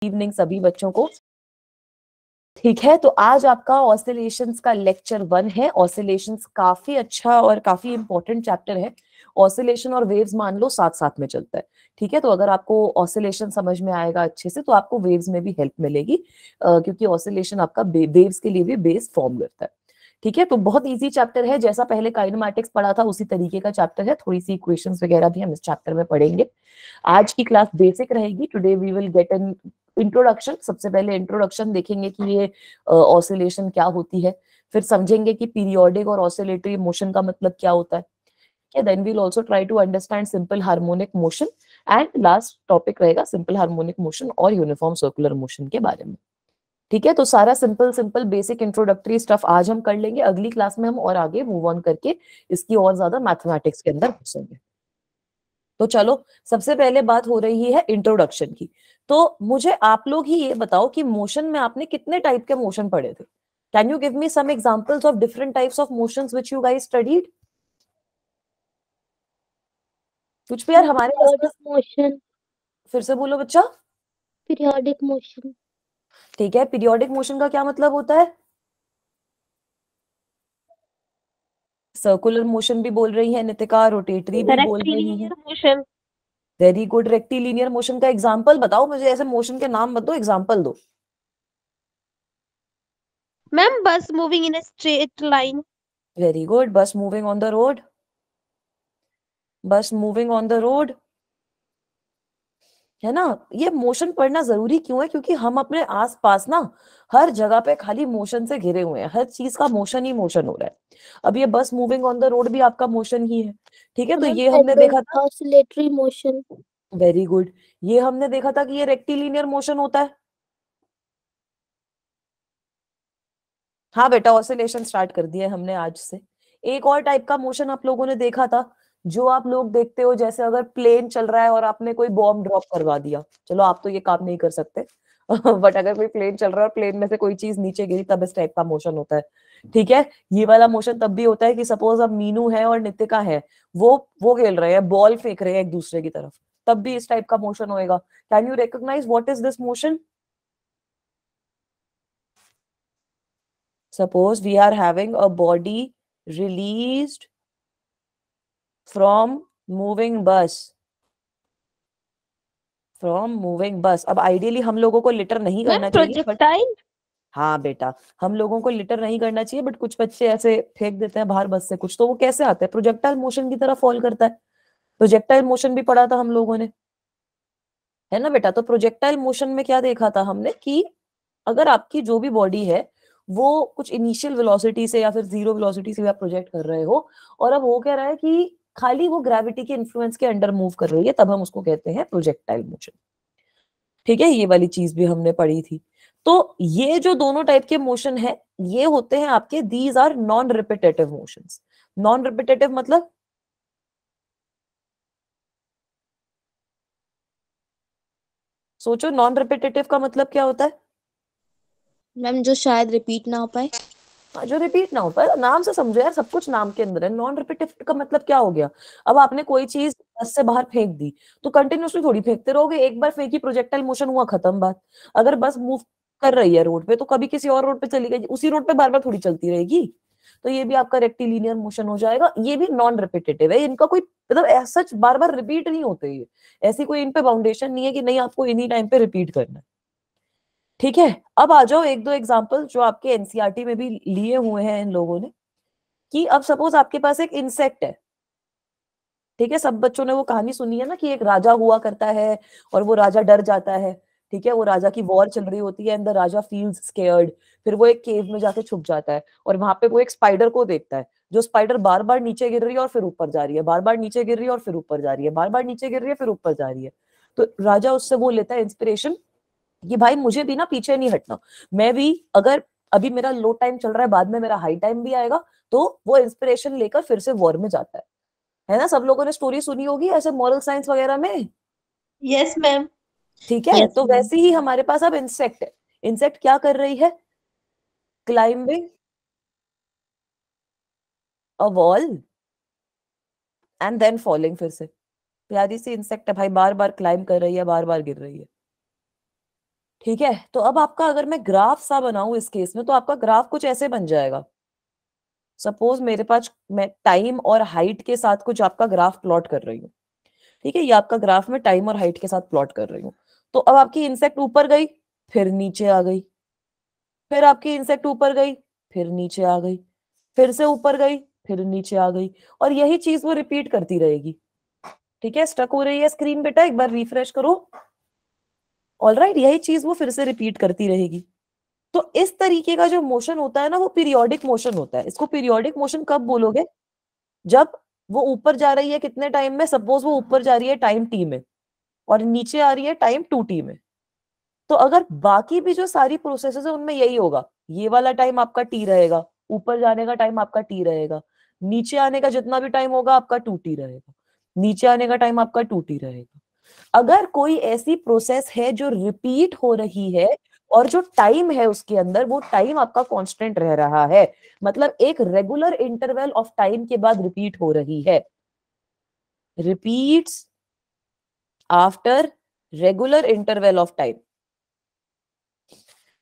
Evening सभी बच्चों को। ठीक है, तो आज आपका ऑसिलेशंस का लेक्चर 1 है। ऑसिलेशंस काफी अच्छा और काफी इंपॉर्टेंट चैप्टर है। ऑसिलेशन और वेव्स मान लो साथ साथ में चलता है। ठीक है, तो अगर आपको ऑसिलेशन समझ में आएगा अच्छे से तो आपको वेव्स में भी हेल्प मिलेगी, क्योंकि ऑसिलेशन आपका वेव्स के लिए भी बेस फॉर्म करता है। ठीक है, तो बहुत इजी चैप्टर है, जैसा पहले काइनेमैटिक्स पढ़ा था उसी तरीके का चैप्टर है। थोड़ी सी इक्वेशंस वगैरह भी हम इस चैप्टर में पढ़ेंगे। आज की क्लास बेसिक रहेगी। Today we will get an introduction. सबसे पहले इंट्रोडक्शन देखेंगे कि ये ऑसिलेशन क्या होती है, फिर समझेंगे कि पीरियोडिक और ऑसिलेटरी मोशन का मतलब क्या होता है। Then we'll also try to understand simple harmonic motion, and last topic रहेगा सिंपल हार्मोनिक मोशन और यूनिफॉर्म सर्कुलर मोशन के बारे में। ठीक है, तो सारा simple simple basic introductory stuff आज हम कर लेंगे। अगली क्लास में हम और आगे मूव ऑन करके इसकी और ज्यादा मैथमेटिक्स के अंदर घुसेंगे। तो चलो, सबसे पहले बात हो रही है इंट्रोडक्शन की। तो मुझे आप लोग ही ये बताओ कि मोशन में आपने कितने टाइप के मोशन पढ़े थे। Can you give me some examples of different types of motions which you guys studied. कुछ भी यार हमारे पीरियोडिक आसपास। मोशन। फिर से बोलो बच्चा। Periodic motion. ठीक है, पीरियोडिक मोशन का क्या मतलब होता है। सर्कुलर मोशन भी बोल रही है नितिका, रोटेटरी भी बोल रही है। Rectilinear motion. Very good. Rectilinear motion का एग्जांपल बताओ मुझे, ऐसे मोशन के नाम मत दो, एग्जांपल दो। मैम बस moving in a straight line. Very good. बस मूविंग ऑन द रोड। बस मूविंग ऑन द रोड, है ना। ये मोशन पढ़ना जरूरी क्यों है, क्योंकि हम अपने आसपास ना हर जगह पे खाली मोशन से घिरे हुए हैं। हर चीज का मोशन ही मोशन हो रहा है। अब ये बस मूविंग ऑन द रोड भी आपका मोशन ही है। ठीक है, तो मैम ये हमने देखा था। Oscillatory motion. Very good. ये हमने देखा था कि ये रेक्टिलिनियर मोशन होता है। हाँ बेटा, ऑसिलेशन स्टार्ट कर दिया है हमने आज से। एक और टाइप का मोशन आप लोगों ने देखा था, जो आप लोग देखते हो, जैसे अगर प्लेन चल रहा है और आपने कोई बॉम्ब ड्रॉप करवा दिया। चलो आप तो ये काम नहीं कर सकते बट अगर कोई प्लेन चल रहा है और प्लेन में से कोई चीज नीचे गिरी, तब इस टाइप का मोशन होता है। ठीक है, ये वाला मोशन तब भी होता है कि सपोज अब मीनू है और नितिका है, वो खेल रहे हैं, बॉल फेंक रहे हैं एक दूसरे की तरफ, तब भी इस टाइप का मोशन होएगा। Can you recognise what is this motion. Suppose we are having a body released from moving bus. From moving bus. अब आइडियली हम लोगों को लिटर नहीं मैम करना चाहिए, बट प्रोजेक्टाइल। हाँ बेटा, हम लोगों को लिटर नहीं करना चाहिए, बट कुछ बच्चे ऐसे फेंक देते हैं बाहर बस से कुछ, तो वो कैसे आता है, प्रोजेक्टाइल मोशन की तरह फॉल करता है। प्रोजेक्टाइल मोशन भी पढ़ा था हम लोगों ने, है ना बेटा। तो प्रोजेक्टाइल मोशन में क्या देखा था हमने कि अगर आपकी जो भी बॉडी है वो कुछ इनिशियल वेलोसिटी से या फिर जीरो वेलोसिटी से भी आप प्रोजेक्ट कर रहे हो, और अब हो क्या रहा है कि खाली वो ग्रेविटी के इन्फ्लुएंस के अंडर मूव कर रही है, तब हम उसको कहते हैं प्रोजेक्टाइल मोशन। ठीक है, ये वाली चीज भी हमने पढ़ी थी। तो ये जो दोनों टाइप के मोशन है, ये होते हैं आपके, these are non repetitive motions. Non repetitive मतलब, सोचो नॉन रिपीटेटिव का मतलब क्या होता है। मैम जो शायद रिपीट ना हो पाए। हाँ, जो रिपीट ना हो पाए। नाम से समझो यार, सब कुछ नाम के अंदर है। नॉन रिपीटेटिव का मतलब क्या हो गया, अब आपने कोई चीज बस से बाहर फेंक दी तो कंटिन्यूअसली थोड़ी फेंकते रहोगे। एक बार फेंकी, प्रोजेक्टाइल मोशन हुआ, खत्म बात। अगर बस मूव कर रही है रोड पे, तो कभी किसी और रोड पे चली गई, उसी रोड पे बार बार थोड़ी चलती रहेगी। तो ये भी आपका रेक्टिलिनियर मोशन हो जाएगा। ये भी नॉन रिपीटेटिव है, इनका कोई मतलब सच बार बार रिपीट नहीं होते ये। ऐसी कोई इन पे बाउंडेशन नहीं है कि नहीं आपको इन्हीं टाइम पे रिपीट करना है। ठीक है, अब आ जाओ एक दो एग्जांपल जो आपके एनसीईआरटी में भी लिए हुए हैं इन लोगों ने। कि अब सपोज आपके पास एक इंसेक्ट है। ठीक है, सब बच्चों ने वो कहानी सुनी है ना कि एक राजा हुआ करता है और वो राजा डर जाता है। ठीक है, वो राजा की वॉर चल रही होती है and the Raja feels scared. फिर वो एक केव में जाके छुप जाता है और वहां पे वो एक स्पाइडर को देखता है, जो स्पाइडर बार बार नीचे गिर रही है और फिर ऊपर जा रही है, बार बार नीचे गिर रही है और फिर ऊपर जा रही है, बार बार नीचे गिर रही है फिर ऊपर जा रही है। तो राजा उससे वो लेता है इंस्पिरेशन कि भाई मुझे भी ना पीछे नहीं हटना। मैं भी, अगर अभी मेरा लो टाइम चल रहा है, बाद में मेरा हाई टाइम भी आएगा। तो वो इंस्पिरेशन लेकर फिर से वॉर में जाता है ना। सब लोगों ने स्टोरी सुनी होगी ऐसे मॉरल साइंस वगैरह में। Yes ma'am. ठीक है, यस तो मैम। वैसे ही हमारे पास अब इंसेक्ट है। इंसेक्ट क्या कर रही है, climbing a wall and then falling. फिर से प्यारी सी इंसेक्ट है भाई, बार बार क्लाइंब कर रही है, बार बार गिर रही है। ठीक है, तो अब आपका अगर मैं ग्राफ सा बनाऊं इस केस में, तो आपका ग्राफ कुछ ऐसे बन जाएगा। सपोज मेरे पास, मैं टाइम और हाइट के साथ कुछ आपका ग्राफ प्लॉट कर रही हूँ। ठीक है, ये आपका ग्राफ में टाइम और हाइट के साथ प्लॉट कर रही हूँ। तो अब आपकी इंसेक्ट ऊपर गई, फिर नीचे आ गई, फिर आपकी इंसेक्ट ऊपर गई, फिर नीचे आ गई, फिर से ऊपर गई, फिर नीचे आ गई, और यही चीज वो रिपीट करती रहेगी। ठीक है, स्टक हो रही है स्क्रीन बेटा, एक बार रिफ्रेश करो। ऑलराइट, यही चीज वो फिर से रिपीट करती रहेगी। तो इस तरीके का जो मोशन होता है ना, वो पीरियोडिक मोशन होता है। इसको पीरियोडिक मोशन कब बोलोगे? जब वो ऊपर जा रही है कितने टाइम में, सपोज वो ऊपर जा रही है टाइम टी में, और नीचे आ रही है टाइम 2t में। तो अगर बाकी भी जो सारी प्रोसेसेस है उनमें यही होगा, ये वाला टाइम आपका टी रहेगा, ऊपर जाने का टाइम आपका टी रहेगा, नीचे आने का जितना भी टाइम होगा आपका 2t रहेगा, नीचे आने का टाइम आपका 2t रहेगा। अगर कोई ऐसी प्रोसेस है जो रिपीट हो रही है, और जो टाइम है उसके अंदर, वो टाइम आपका कांस्टेंट रह रहा है, मतलब एक रेगुलर इंटरवल ऑफ टाइम के बाद रिपीट हो रही है, repeats after regular interval of time,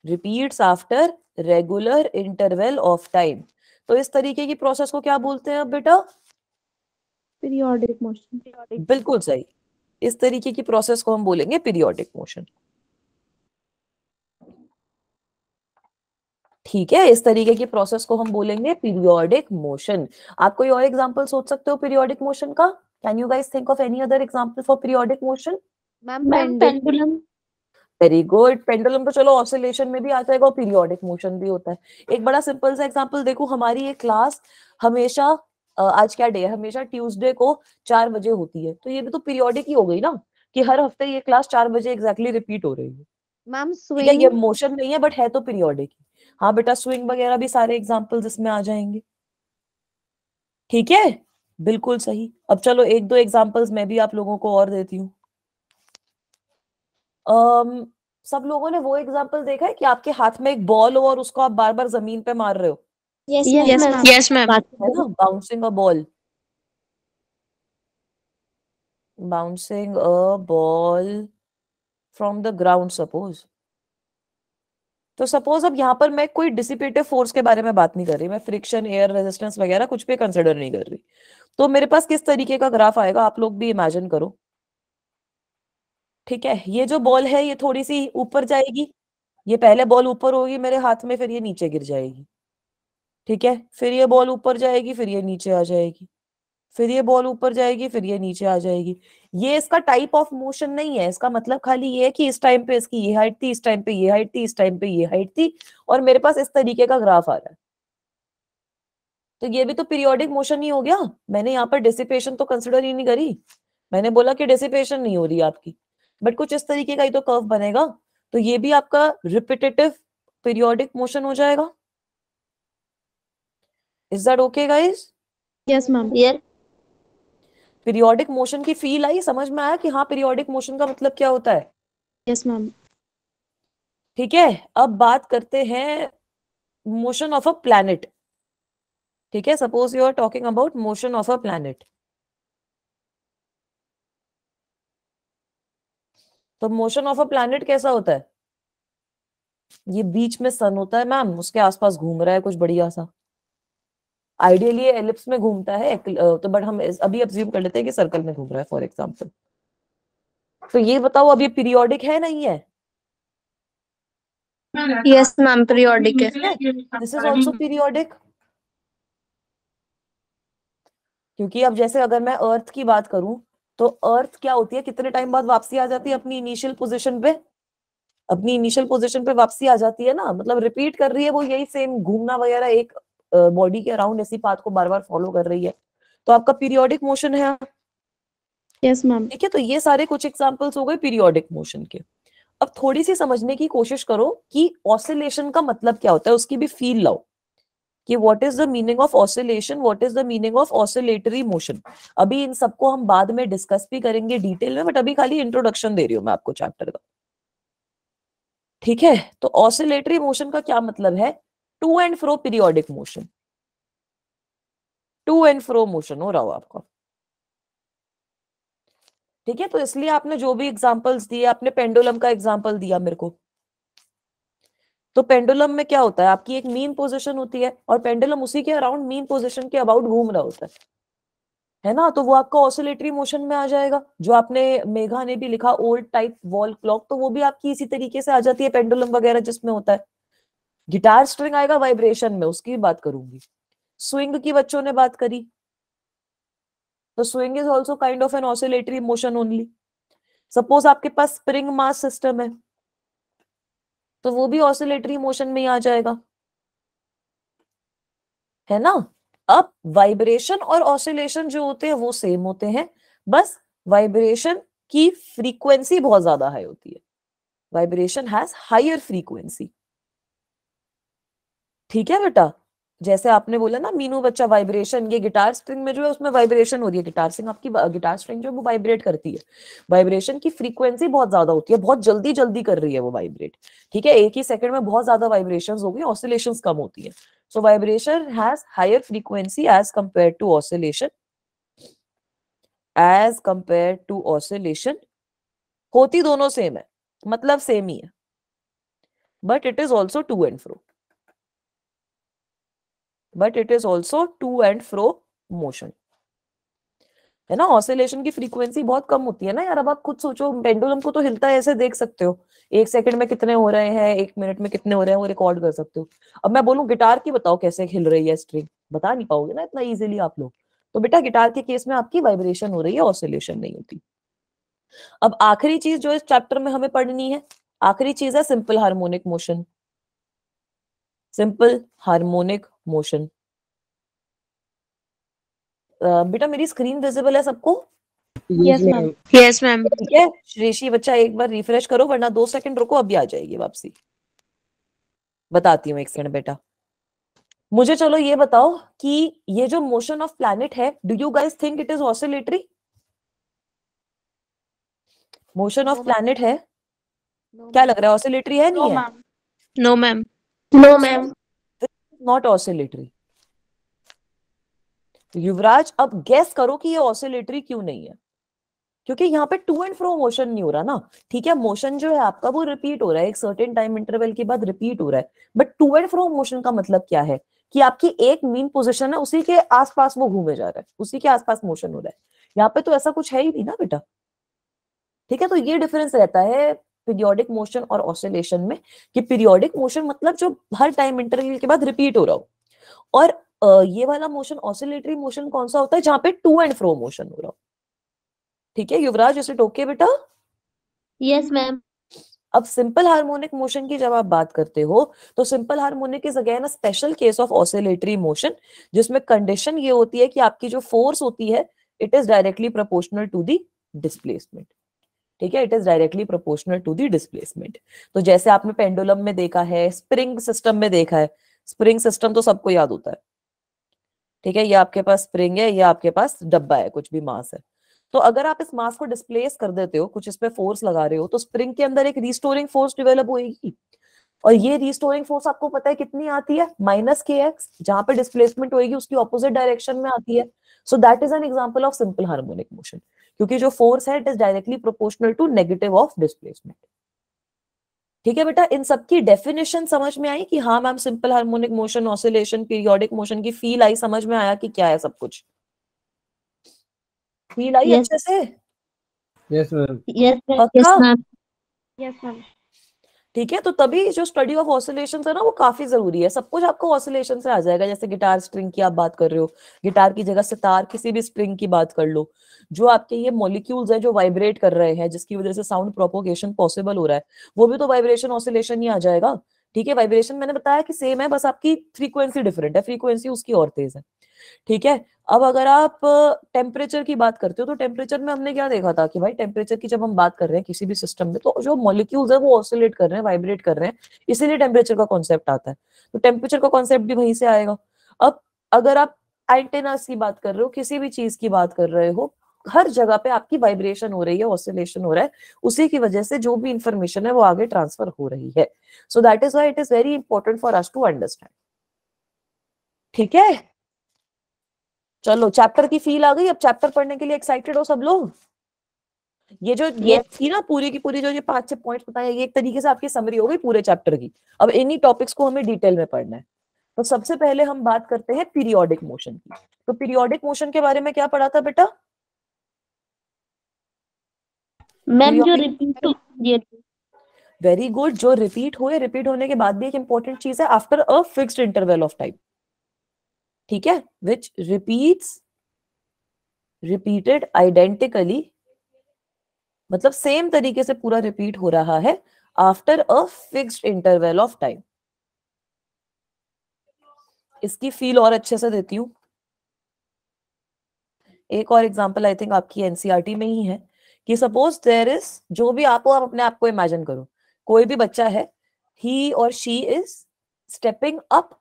repeats after regular interval of time. तो इस तरीके की प्रोसेस को क्या बोलते हैं अब बेटा? Periodic motion. बिल्कुल सही, इस तरीके की प्रोसेस को हम बोलेंगे पीरियोडिक मोशन। ठीक है, इस तरीके की प्रोसेस को हम बोलेंगे पीरियोडिक मोशन। आप कोई और एग्जांपल सोच सकते हो पीरियोडिक मोशन का? Can you guys think of any other example for periodic motion? Ma'am pendulum. Very good, pendulum तो चलो ऑसिलेशन में भी आता है, वो पीरियोडिक मोशन भी होता है। एक बड़ा सिंपल सा एग्जांपल देखो, हमारी ये क्लास हमेशा आज क्या डे है, हमेशा ट्यूसडे को 4 बजे होती है, तो ये भी तो पीरियोडिक ही हो गई ना, कि हर हफ्ते ये क्लास 4 बजे एग्जैक्टली रिपीट हो रही है। मैम ठीक है, ये स्विंग। मोशन नहीं है बट है तो पीरियोडिक ही। हाँ बेटा, स्विंग वगैरह भी सारे एग्जाम्पल्स इसमें आ जाएंगे। ठीक है, बिल्कुल सही। अब चलो एक दो एग्जाम्पल्स मैं भी आप लोगों को और देती हूँ। अम, सब लोगों ने वो एग्जाम्पल देखा है कि आपके हाथ में एक बॉल हो और उसको आप बार बार जमीन पे मार रहे हो, yes Yes, ma'am. ma'am. Yes ma'am. है ना, bouncing a ball, bouncing a ball from the ground suppose. तो सपोज अब यहाँ पर मैं कोई डिसिपेटिव फोर्स के बारे में बात नहीं कर रही, मैं फ्रिक्शन, एयर रेजिस्टेंस वगैरह कुछ भी कंसिडर नहीं कर रही। तो मेरे पास किस तरीके का ग्राफ आएगा, आप लोग भी इमेजिन करो। ठीक है, ये जो बॉल है ये थोड़ी सी ऊपर जाएगी, ये पहले बॉल ऊपर होगी मेरे हाथ में, फिर ये नीचे गिर जाएगी। ठीक है, फिर ये बॉल ऊपर जाएगी, फिर ये नीचे आ जाएगी, फिर ये बॉल ऊपर जाएगी, फिर ये नीचे आ जाएगी। ये इसका टाइप ऑफ मोशन नहीं है, इसका मतलब खाली ये है कि इस टाइम पे इसकी ये हाइट थी, इस टाइम पे ये हाइट थी, इस टाइम पे ये हाइट थी, और मेरे पास इस तरीके का ग्राफ आ रहा है। तो ये भी तो पीरियोडिक मोशन ही हो गया। मैंने यहाँ पर डिसिपेशन तो कंसिडर ही नहीं करी, मैंने बोला कि डिसिपेशन नहीं हो रही आपकी, बट कुछ इस तरीके का ही तो कर्व बनेगा। तो ये भी आपका रिपीटेटिव पीरियोडिक मोशन हो जाएगा। Is that okay guys? Yes ma'am. Yes. Periodic motion की फील आई, समझ में आया कि हाँ पीरियोडिक मोशन का मतलब क्या होता है? Yes ma'am. ठीक है, अब बात करते हैं मोशन ऑफ अ प्लैनेट। ठीक है, suppose you are talking about motion of a planet. तो मोशन ऑफ अ प्लैनेट कैसा होता है? ये बीच में सन होता है मैम, उसके आसपास घूम रहा है कुछ बढ़िया सा। आइडियली ये एलिप्स में घूमता है, तो बट हम अभी अज्यूम कर लेते हैं कि सर्कल में घूम रहा है फॉर एग्जाम्पल। तो ये बताओ अब ये पीरियोडिक है नहीं है? यस मैम पीरियोडिक है। This is also periodic. क्योंकि अब जैसे अगर मैं अर्थ की बात करूं, तो अर्थ क्या होती है, कितने टाइम बाद वापसी आ जाती है अपनी इनिशियल पोजीशन पे? अपनी इनिशियल पोजीशन पे वापसी आ जाती है ना, मतलब रिपीट कर रही है वो यही सेम घूमना वगैरह, एक बॉडी के अराउंड ऐसी पाथ को बार बार फॉलो कर रही है। तो आपका पीरियोडिक मोशन है। Yes ma'am. ठीक है, तो ये सारे कुछ एग्जांपल्स हो गए पीरियोडिक मोशन के। अब थोड़ी सी समझने की कोशिश करो कि ऑसिलेशन का मतलब क्या होता है, उसकी भी फील लाओ कि what is the meaning of oscillation, what is the meaning of oscillatory motion. अभी इन सबको हम बाद में डिस्कस भी करेंगे डिटेल में, बट अभी खाली इंट्रोडक्शन दे रही हूँ मैं आपको चैप्टर का। ठीक है, तो ऑसिलेटरी मोशन का क्या मतलब है? To and fro periodic motion, to and fro motion हो रहा हो आपका। ठीक है, तो इसलिए आपने जो भी एग्जांपल्स दिए, आपने पेंडुलम का एग्जांपल दिया मेरे को, तो पेंडुलम में क्या होता है, आपकी एक मीन पोजीशन होती है और पेंडुलम उसी के अराउंड मीन पोजीशन के अबाउट घूम रहा होता है ना, तो वो आपका ऑसिलेटरी मोशन में आ जाएगा। जो आपने मेघा ने भी लिखा ओल्ड टाइप वॉल क्लॉक, तो वो भी आपकी इसी तरीके से आ जाती है, पेंडुलम वगैरह जिसमें होता है। गिटार स्ट्रिंग आएगा वाइब्रेशन में, उसकी बात करूंगी। स्विंग की बच्चों ने बात करी, तो swing is also kind of an oscillatory motion only. Suppose आपके पास स्प्रिंग मास सिस्टम है, तो वो भी ऑसिलेटरी मोशन में ही आ जाएगा, है ना। अब वाइब्रेशन और ऑसिलेशन जो होते हैं वो सेम होते हैं, बस वाइब्रेशन की फ्रीक्वेंसी बहुत ज्यादा हाई होती है। Vibration has higher frequency. ठीक है बेटा, जैसे आपने बोला ना मीनू बच्चा वाइब्रेशन, ये गिटार स्ट्रिंग में जो है उसमें वाइब्रेशन हो रही है, गिटार स्ट्रिंग आपकी गिटार स्ट्रिंग जो है वो वाइब्रेट करती है। वाइब्रेशन की फ्रीक्वेंसी बहुत ज्यादा होती है, बहुत जल्दी जल्दी कर रही है वो वाइब्रेट। ठीक है, एक ही सेकंड में बहुत ज्यादा वाइब्रेशंस होगी, ऑसिलेशंस कम होती है। So vibration has higher frequency as compare to oscillation. As compare to oscillation, होती दोनों सेम है, मतलब सेम ही है, but it is also to and fro, but it is also to and fro motion, है ना। ऑसिलेशन की frequency बहुत कम होती है ना यार। अब आप खुद सोचो, पेंडुलम को तो हिलता है ऐसे देख सकते हो, एक सेकंड में कितने हो रहे हैं, एक मिनट में कितने हो रहे हैं, वो रिकॉर्ड कर सकते हो। अब मैं बोलूं गिटार की बताओ कैसे हिल रही है स्ट्रिंग, बता नहीं पाओगे ना इतना इजीली आप लोग। तो बेटा गिटार के केस में आपकी वाइब्रेशन हो रही है, ऑसिलेशन नहीं होती। अब आखिरी चीज जो इस चैप्टर में हमें पढ़नी है, आखिरी चीज है simple harmonic motion. Simple harmonic motion. बेटा मेरी स्क्रीन विजिबल है सबको? Yes, ma'am. Yes, ma'am. ठीक है, श्रेषी बच्चा एक बार रिफ्रेश करो, वरना 2 सेकंड रुको, अभी आ जाएगी वापसी। बताती हूँ, 1 सेकंड बेटा। मुझे चलो ये बताओ कि ये जो मोशन ऑफ प्लैनेट है, do you guys think it is oscillatory? Motion of planet है, क्या लग रहा है, ऑसिलेटरी है नहीं है? No, ma'am. No, ma'am. Not oscillatory. Yuvraj अब गेस करो कि ये ऑसिलेटरी क्यों नहीं है? क्योंकि यहाँ पे टू एंड फ्रो मोशन नहीं हो रहा ना। ठीक है, मोशन जो है आपका वो रिपीट हो रहा है, एक सर्टेन टाइम इंटरवल के बाद रिपीट हो रहा है, but to and fro motion का मतलब क्या है कि आपकी एक मीन पोजीशन है, उसी के आसपास वो घूमे जा रहा है, उसी के आसपास मोशन हो रहा है। यहाँ पे तो ऐसा कुछ है ही नहीं ना बेटा। ठीक है, तो ये डिफरेंस रहता है पीरियोडिक मोशन और ऑसिलेशन में, कि पीरियोडिक मोशन मतलब जो हर टाइम इंटरवल के बाद रिपीट हो रहा हो, और ये वाला मोशन ऑसिलेटरी मोशन कौन सा होता है, जहां पे टू एंड फ्रो मोशन हो रहा हो। ठीक है युवराज, इज इट ओके बेटा? Yes, ma'am. अब सिंपल हार्मोनिक मोशन की जब आप बात करते हो, तो simple harmonic is again a special case of oscillatory motion, जिसमें कंडीशन ये होती है कि आपकी जो फोर्स होती है it is directly proportional to the displacement. ठीक है, it is directly proportional to the displacement. तो जैसे आपने पेंडुलम में देखा है, स्प्रिंग सिस्टम में देखा है, स्प्रिंग सिस्टम तो सबको याद होता है। ठीक है, ये आपके पास स्प्रिंग है, ये आपके पास डब्बा है, कुछ भी मास है। तो अगर आप इस मास को डिस्प्लेस कर देते हो, कुछ इस पे फोर्स लगा रहे हो, तो स्प्रिंग के अंदर एक रिस्टोरिंग फोर्स डेवलप होगी, और ये रिस्टोरिंग फोर्स आपको पता है कितनी आती है, -kx, जहां पे डिस्प्लेसमेंट होगी उसकी ऑपोजिट डायरेक्शन में आती है। So that is an example of simple harmonic motion, क्योंकि जो फोर्स है it is directly proportional to negative of displacement. ठीक है बेटा, इन सबकी डेफिनेशन समझ में आई कि हाँ ma'am simple harmonic motion, oscillation, periodic motion की फील आई, समझ में आया कि क्या है सब कुछ? Feel I Yes. अच्छे से? Yes ma'am. Yes, ma'am. पक्का? Yes, ma'am. Yes, ma'am. ठीक है, तो तभी जो स्टडी ऑफ ऑसिलेशन है ना वो काफी जरूरी है। सब कुछ आपको ऑसिलेशन से आ जाएगा, जैसे गिटार स्ट्रिंग की आप बात कर रहे हो, गिटार की जगह सितार किसी भी स्ट्रिंग की बात कर लो, जो आपके ये मॉलिक्यूल्स है जो वाइब्रेट कर रहे हैं, जिसकी वजह से साउंड प्रोपोगेशन पॉसिबल हो रहा है, वो भी तो वाइब्रेशन ऑसिलेशन ही आ जाएगा। ठीक है, वाइब्रेशन मैंने बताया कि सेम है, बस आपकी फ्रीक्वेंसी डिफरेंट है, फ्रीक्वेंसी उसकी और तेज है। ठीक है, अब अगर आप टेम्परेचर की बात करते हो, तो टेम्परेचर में हमने क्या देखा था कि भाई टेम्परेचर की जब हम बात कर रहे हैं किसी भी सिस्टम में, तो जो मॉलिक्यूल्स है वो ऑसिलेट कर रहे हैं, वाइब्रेट कर रहे हैं, इसीलिए टेम्परेचर का कॉन्सेप्ट आता है। तो टेम्परेचर का कॉन्सेप्ट भी वहीं से आएगा। अब अगर आप एंटेनास की बात कर रहे हो, किसी भी चीज की बात कर रहे हो, हर जगह पे आपकी वाइब्रेशन हो रही है, ऑसिलेशन हो रहा है, उसी की वजह से जो भी इंफॉर्मेशन है वो आगे ट्रांसफर हो रही है। So that is why it is very important for us to understand. ठीक है, चलो चैप्टर की फील आ गई, अब चैप्टर पढ़ने के लिए एक्साइटेड हो सब लोग? ये जो ये थी ना पूरी की पूरी जो ये 5-6 पॉइंट्स बताए, ये एक तरीके से आपकी समरी हो गई पूरे चैप्टर की। अब इन्हीं टॉपिक्स को हमें डिटेल में पढ़ना है। तो सबसे पहले हम बात करते हैं पीरियोडिक मोशन की। तो पीरियोडिक मोशन के बारे में क्या पढ़ा था बेटा? मैम जो रिपीट, वेरी गुड, जो रिपीट हुए, रिपीट होने के बाद भी एक इंपॉर्टेंट चीज है, after a fixed interval of time. ठीक है, विच रिपीट्स रिपीटेड आइडेंटिकली, मतलब सेम तरीके से पूरा रिपीट हो रहा है after a fixed interval of time. इसकी फील और अच्छे से देती हूं। एक और एग्जांपल आई थिंक आपकी एनसीईआरटी में ही है कि सपोज देयर इज, जो भी आप अपने आप को इमेजिन करो, कोई भी बच्चा है, ही और शी इज स्टेपिंग अप।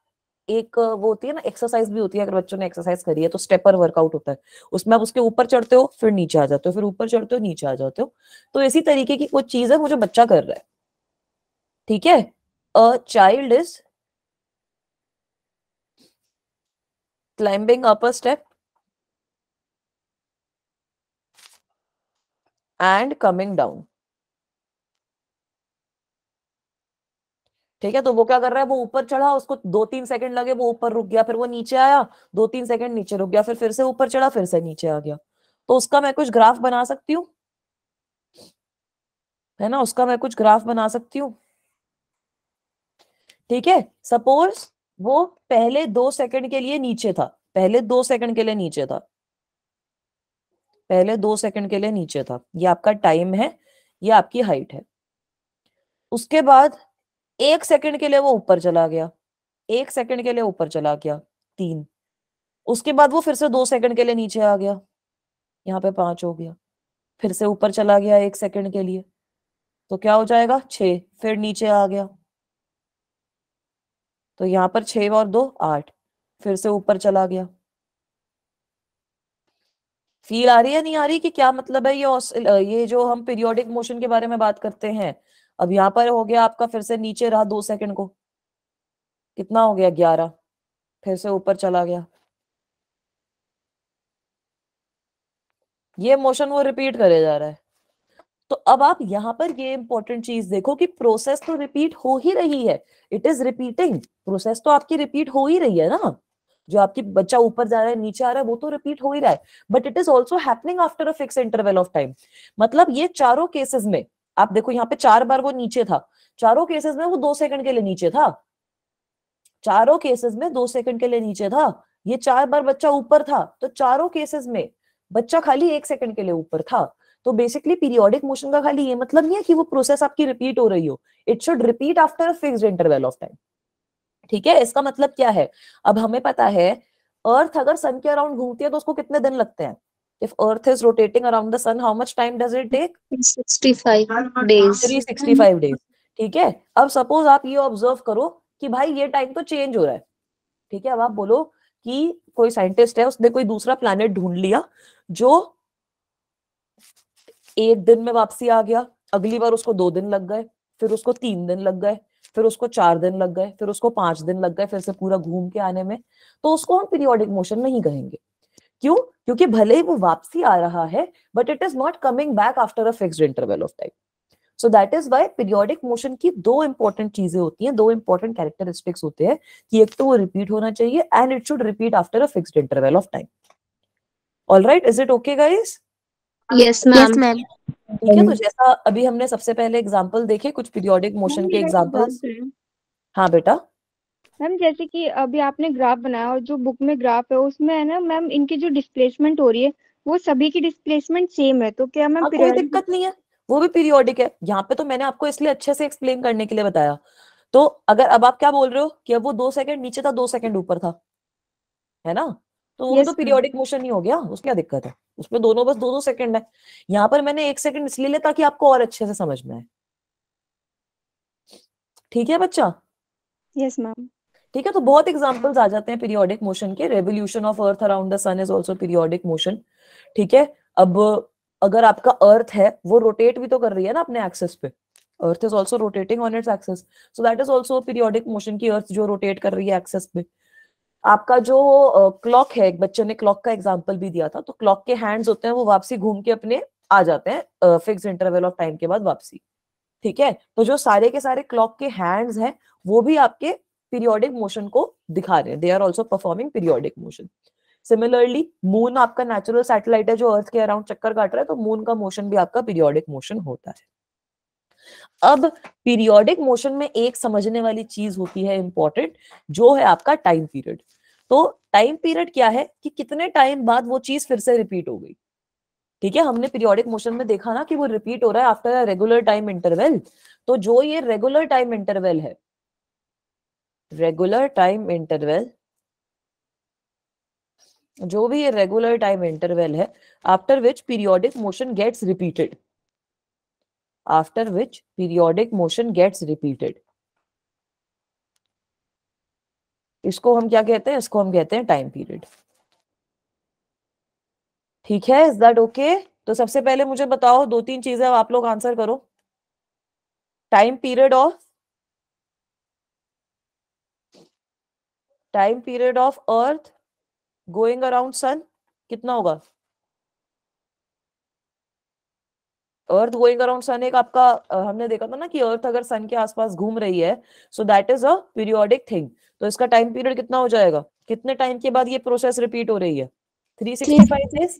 एक वो होती है ना, एक्सरसाइज भी होती है, अगर बच्चों ने एक्सरसाइज करी है तो स्टेपर वर्कआउट होता है, उसमें आप उसके ऊपर चढ़ते हो फिर नीचे आ जाते हो, फिर ऊपर चढ़ते हो नीचे आ जाते हो। तो इसी तरीके की कुछ चीज है वो जो बच्चा कर रहा है। ठीक है, a child is climbing up a step and coming down. ठीक है, तो वो क्या कर रहा है, वो ऊपर चढ़ा, उसको 2-3 सेकंड लगे, वो ऊपर रुक गया, फिर वो नीचे आया, 2-3 सेकंड नीचे रुक गया, फिर से ऊपर चढ़ा, फिर से नीचे आ गया। तो उसका मैं कुछ ग्राफ बना सकती हूँ, है ना, उसका मैं कुछ ग्राफ बना सकती हूँ। ठीक है, सपोज वो पहले 2 सेकंड के लिए नीचे था, पहले 2 सेकंड के लिए नीचे था, पहले 2 सेकंड के लिए नीचे था, ये आपका टाइम है, ये आपकी हाइट है। उसके बाद 1 सेकंड के लिए वो ऊपर चला गया, 1 सेकंड के लिए ऊपर चला गया, 3। उसके बाद वो फिर से 2 सेकंड के लिए नीचे आ गया, यहाँ पे 5 हो गया, फिर से ऊपर चला गया 1 सेकंड के लिए, तो क्या हो जाएगा 6, फिर नीचे आ गया, तो यहाँ पर 6 और 2 8, फिर से ऊपर चला गया। फील आ रही है नहीं आ रही कि क्या मतलब है ये जो हम पीरियोडिक मोशन के बारे में बात करते हैं। अब यहाँ पर हो गया आपका, फिर से नीचे रहा 2 सेकंड को, कितना हो गया 11, फिर से ऊपर चला गया। ये मोशन वो रिपीट करे जा रहा है। तो अब आप यहाँ पर ये इंपॉर्टेंट चीज देखो कि प्रोसेस तो रिपीट हो ही रही है, इट इज रिपीटिंग, प्रोसेस तो आपकी रिपीट हो ही रही है ना, जो आपकी बच्चा ऊपर जा रहा है नीचे आ रहा है वो तो रिपीट हो ही रहा है, but it is also happening after a fix interval of time. मतलब ये चारों केसेस में आप देखो, यहाँ पे 4 बार वो नीचे था, चारों केसेस में वो 2 सेकंड के लिए नीचे था, चारों केसेस में 2 सेकंड के लिए नीचे था। ये 4 बार बच्चा ऊपर था, तो चारों केसेस में बच्चा खाली 1 सेकंड के लिए ऊपर था। तो बेसिकली पीरियोडिक मोशन का खाली ये मतलब नहीं है कि वो प्रोसेस आपकी रिपीट हो रही हो, it should repeat after a fixed interval of time. ठीक है, इसका मतलब क्या है, अब हमें पता है अर्थ अगर सन के अराउंड घूमती है तो उसको कितने दिन लगते हैं। If earth is rotating around the sun, how much time does it take? 65 days. 365 days. ठीक है, अब सपोज आप ये ऑब्जर्व करो कि भाई ये टाइम तो चेंज हो रहा है। ठीक है, अब आप बोलो कि कोई साइंटिस्ट है, उसने कोई दूसरा प्लैनेट ढूंढ लिया जो 1 दिन में वापसी आ गया, अगली बार उसको 2 दिन लग गए, फिर उसको 3 दिन लग गए, फिर उसको 4 दिन लग गए, फिर उसको 5 दिन लग गए, फिर से पूरा घूम के आने में, तो उसको हम पीरियोडिक मोशन नहीं कहेंगे। क्यों? क्योंकि भले ही वो वापसी आ रहा है, but it is not coming back after a fixed interval of time. So that is why periodic motion की 2 इंपॉर्टेंट चीजें होती हैं, 2 इंपॉर्टेंट कैरेक्टरिस्टिक्स होते हैं कि एक तो वो रिपीट होना चाहिए and it should repeat after a fixed interval of time. Alright, is it okay guys? Yes, ma'am. ठीक है, तो जैसा अभी हमने सबसे पहले एग्जांपल देखे, कुछ पीरियोडिक मोशन के एग्जांपल्स। हाँ बेटा, मैम जैसे कि अभी आपने ग्राफ बनाया और जो बुक में ग्राफ है उसमें है ना मैम, इनकी जो डिस्प्लेसमेंट हो रही है वो सभी की डिस्प्लेसमेंट सेम है, तो क्या मैम हाँ कोई दिक्कत नहीं है, वो भी पीरियोडिक है। यहाँ पे तो मैंने आपको इसलिए अच्छे से एक्सप्लेन करने के लिए बताया। तो अगर अब आप क्या बोल रहे हो कि अब वो 2 सेकंड नीचे था, 2 सेकंड ऊपर था, है ना, तो वो भी तो पीरियोडिक मोशन ही हो गया, उसमें क्या दिक्कत है, उसमें दोनों बस 2-2 सेकंड है। यहाँ पर मैंने 1 सेकंड इसलिए लिया ताकि आपको और अच्छे से समझ में आए। ठीक है बच्चा? Yes ma'am. ठीक है, तो बहुत एग्जांपल्स आ जाते हैं पीरियोडिक मोशन के। Revolution of earth around the sun is also periodic motion. ठीक है, अब अगर आपका अर्थ है वो रोटेट भी तो कर रही है ना अपने एक्सिस पे, earth is also rotating on its axis, so that is also periodic motion की अर्थ जो रोटेट कर रही है एक्सिस पे। आपका जो क्लॉक है, एक बच्चे ने क्लॉक का एग्जांपल भी दिया था, तो क्लॉक के हैंड्स होते हैं वो वापसी घूम के अपने आ जाते हैं फिक्स इंटरवल ऑफ टाइम के बाद वापसी। ठीक है, तो जो सारे के सारे क्लॉक के हैंड्स हैं वो भी आपके पीरियोडिक मोशन को दिखा रहे हैं, they are also performing periodic motion. Similarly moon आपका नेचुरल सैटेलाइट है जो अर्थ के अराउंड चक्कर काट रहा है, तो मून का मोशन भी आपका पीरियोडिक मोशन होता है। अब पीरियोडिक मोशन में एक समझने वाली चीज होती है इंपॉर्टेंट, जो है आपका टाइम पीरियड। तो टाइम पीरियड क्या है कि कितने टाइम बाद वो चीज फिर से रिपीट हो गई। ठीक है, हमने पीरियोडिक मोशन में देखा ना कि वो रिपीट हो रहा है after a regular time interval. तो जो ये रेगुलर टाइम इंटरवल है, रेगुलर टाइम इंटरवल, जो भी ये रेगुलर टाइम इंटरवल है after which periodic motion gets repeated, after which periodic motion gets repeated, इसको हम क्या कहते हैं, इसको हम कहते हैं टाइम पीरियड। ठीक है, इज दैट ओके? तो सबसे पहले मुझे बताओ, दो तीन चीजें आप लोग आंसर करो। Time period of earth going around sun कितना होगा? अर्थ गोइंग अराउंड सन एक आपका हमने देखा था ना कि अर्थ अगर सन के आसपास घूम रही है, so that is a periodic thing. तो इसका टाइम पीरियड कितना हो जाएगा? कितने टाइम के बाद ये प्रोसेस रिपीट हो रही है? 365 डेज,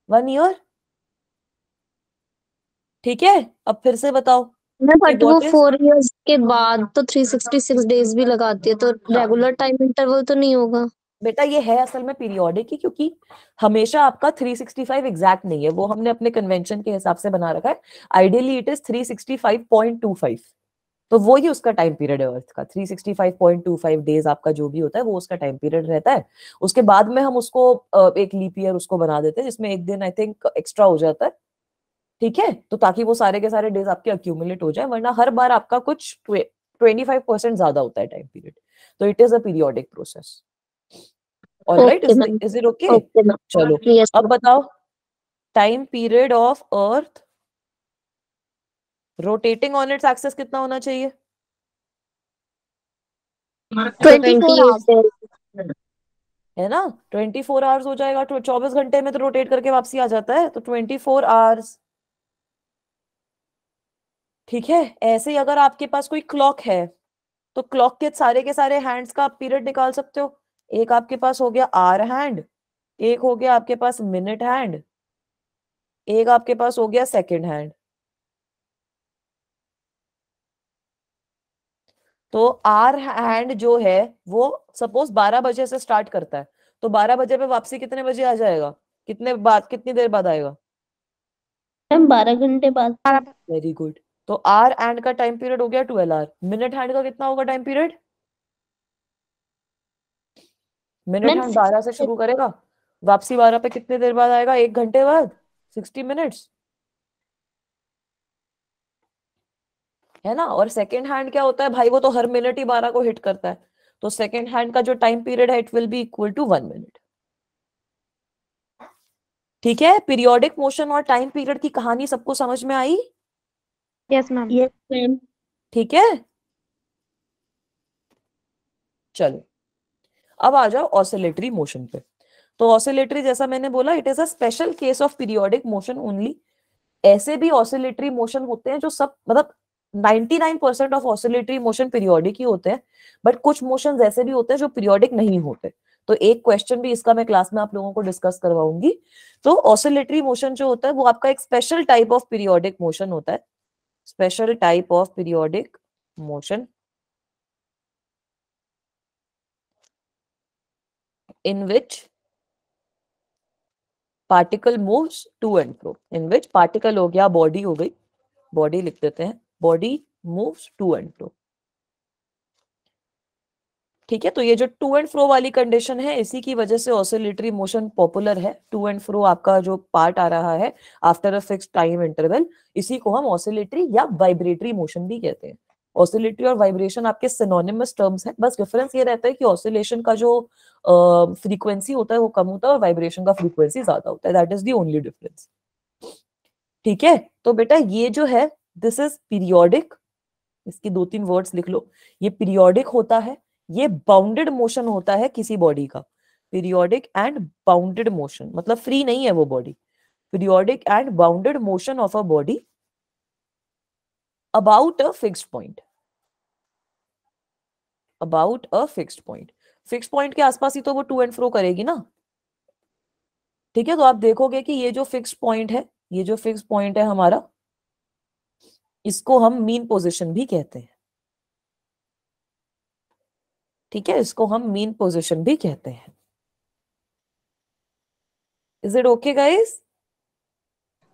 1 ईयर। ठीक है, अब फिर से बताओ कि बट वो व्हाट इज 4 इयर्स के बाद तो 366 डेज भी लगाती है, तो रेगुलर टाइम इंटरवल तो नहीं होगा। बेटा, ये है असल में पीरियोडिक ही, क्योंकि हमेशा आपका 365 एग्जैक्ट नहीं है, वो हमने अपने कन्वेंशन के हिसाब से बना रखा है। आइडियली इट इज 365.25, तो वो ही उसका टाइम पीरियड है अर्थ का। 365.25 डेज आपका जो भी होता है वो उसका टाइम पीरियड रहता है। उसके बाद में हम उसको एक लीप ईयर उसको बना देते हैं, जिसमें एक दिन आई थिंक एक्स्ट्रा हो जाता है। ठीक है, तो ताकि वो सारे के सारे डेज आपके अक्यूमुलेट हो जाए, वरना हर बार आपका कुछ 25% ज्यादा होता है टाइम पीरियड। तो it is a periodic process. Alright, okay ma'am. Is it okay? Okay ma'am. चलो, यस अब बताओ time period of earth rotating on its axis कितना होना चाहिए? 24 आवर्स। है ना, 24 आवर्स हो जाएगा। तो 24 घंटे में तो रोटेट करके वापसी आ जाता है, तो 24 आवर्स। ठीक है, ऐसे ही अगर आपके पास कोई क्लॉक है तो क्लॉक के सारे हैंड्स का आप पीरियड निकाल सकते हो। एक आपके पास हो गया आवर हैंड, एक हो गया आपके पास मिनट हैंड, एक आपके पास हो गया सेकंड हैंड। तो आवर हैंड जो है वो सपोज 12 बजे से स्टार्ट करता है, तो 12 बजे पे वापसी कितने बजे आ जाएगा? कितनी देर बाद आएगा? मैम 12 घंटे बाद। Very good. तो आवर हैंड का टाइम पीरियड हो गया 12 आवर। मिनट हैंड का कितना होगा time period? Minute ma'am hand 12 से शुरू करेगा, वापसी 12 पे कितने देर बाद आएगा? 1 घंटे बाद, 60 मिनट्स, है ना। और सेकेंड हैंड क्या होता है भाई? वो तो हर मिनट ही 12 को हिट करता है, तो सेकेंड हैंड का जो टाइम पीरियड है it will be equal to 1 minute. ठीक है, पीरियोडिक मोशन और टाइम पीरियड की कहानी सबको समझ में आई? Yes ma'am. Yes ma'am. ठीक है, चलो अब आ जाओ ऑसिलेटरी मोशन पे। तो ऑसिलेटरी, जैसा मैंने बोला, it is a special case of periodic motion only. ऐसे भी ऑसिलेटरी मोशन होते हैं जो सब मतलब 99% ऑफ ऑसिलेटरी मोशन पीरियोडिक ही होते हैं, बट कुछ मोशन ऐसे भी होते हैं जो पीरियोडिक नहीं होते। तो एक क्वेश्चन भी इसका मैं क्लास में आप लोगों को डिस्कस करवाऊंगी। तो ऑसिलेटरी मोशन जो होता है वो आपका एक special type of periodic motion होता है, special type of periodic motion in which particle moves to and fro, in which particle हो गया, बॉडी हो गई, बॉडी लिख देते हैं, body moves to and fro। ठीक है, तो ये जो टू एंड फ्रो वाली कंडीशन है, इसी की वजह से ऑसिलेटरी मोशन पॉपुलर है। टू एंड फ्रो आपका जो पार्ट आ रहा है after a fixed time interval, इसी को हम ऑसिलेटरी या वाइब्रेटरी मोशन भी कहते हैं। ऑसिलेटरी और वाइब्रेशन आपके सिनोनिमस टर्म्स हैं, बस डिफरेंस ये रहता है कि ऑसिलेशन का जो फ्रीक्वेंसी होता है वो कम होता है और वाइब्रेशन का फ्रीक्वेंसी ज्यादा होता है। That is the only difference. ठीक है, तो बेटा ये जो है दिस इज पीरियोडिक, इसकी 2-3 वर्ड्स लिख लो। ये पीरियोडिक होता है, ये बाउंडेड मोशन होता है किसी बॉडी का। पीरियोडिक एंड बाउंडेड मोशन मतलब फ्री नहीं है वो body, periodic and bounded motion of a body about a fixed point. About a fixed point. Fixed point के आसपास ही तो वो टू एंड फ्रो करेगी ना. ठीक है, तो आप देखोगे कि ये जो फिक्स्ड पॉइंट है, ये जो फिक्स्ड पॉइंट है हमारा, इसको हम मीन पोजीशन भी कहते हैं. ठीक है, इसको हम मीन पोजीशन भी कहते हैं. Is it okay guys?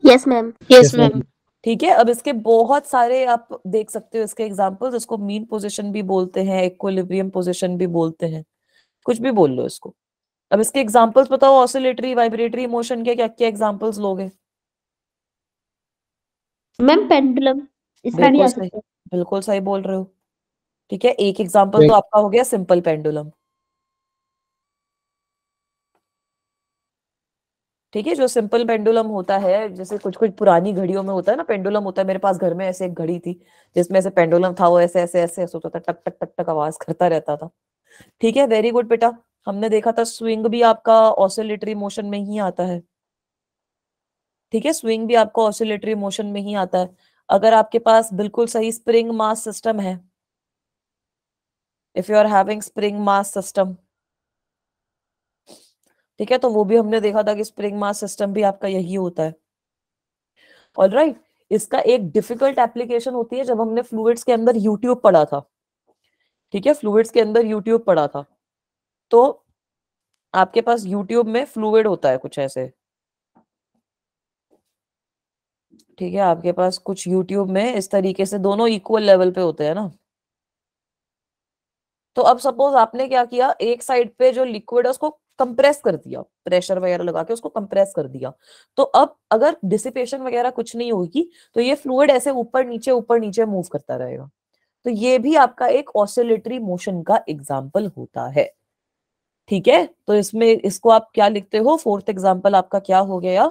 Yes ma'am. Yes, ma'am. ठीक है, अब इसके बहुत सारे आप देख सकते हो इसके एग्जांपल्स. इसको मीन पोजीशन भी बोलते हैं, इक्विलिब्रियम पोजीशन भी बोलते हैं, कुछ भी बोल लो इसको. अब इसके एग्जांपल्स बताओ. ऑसिलेटरी, वाइब्रेटरी मोशन के क्या क्या एग्जांपल्स लोगे? मैम पेंडुलम इसका भी आ बिल्कुल सही, सकता है. बिल्कुल सही बोल रहे हो. ठीक है, एक एग्जांपल तो Right. आपका हो गया सिंपल पेंडुलम. ठीक है, जो सिंपल पेंडुलम होता है, जैसे कुछ कुछ पुरानी घड़ियों में होता है ना, पेंडुलम होता है. मेरे पास घर में ऐसे एक घड़ी थी जिसमें ऐसे पेंडुलम था, वो ऐसे ऐसे ऐसे ऐसे होता था, टक टक टक टक आवाज करता रहता था. ठीक है, वेरी गुड बेटा. हमने देखा था स्विंग भी आपका ऑसिलेटरी मोशन में ही आता है. ठीक है, स्विंग भी आपको ऑसिलेटरी मोशन में ही आता है. अगर आपके पास बिल्कुल सही स्प्रिंग मास सिस्टम है, if you are having spring mass system, ठीक है, तो वो भी हमने देखा था कि स्प्रिंग मास सिस्टम भी आपका यही होता है. ऑलराइट, इसका एक डिफिकल्ट एप्लीकेशन होती है जब हमने फ्लूइड्स के अंदर यूट्यूब पढ़ा था. ठीक है, फ्लूइड्स के अंदर यूट्यूब पढ़ा था, तो आपके पास यूट्यूब में फ्लूइड होता है कुछ ऐसे. ठीक है, आपके पास कुछ यूट्यूब में इस तरीके से दोनों इक्वल लेवल पे होते हैं ना. तो अब सपोज आपने क्या किया, एक साइड पे जो लिक्विड है उसको कंप्रेस कर दिया, प्रेशर वगैरह लगा के उसको कंप्रेस कर दिया. तो अब अगर डिसिपेशन वगैरह कुछ नहीं होगी तो ये फ्लूइड ऐसे ऊपर नीचे मूव करता रहेगा. तो ये भी आपका एक ऑसिलेटरी मोशन का एग्जाम्पल होता है. ठीक है, तो इसमें इसको आप क्या लिखते हो? फोर्थ एग्जाम्पल आपका क्या हो गया?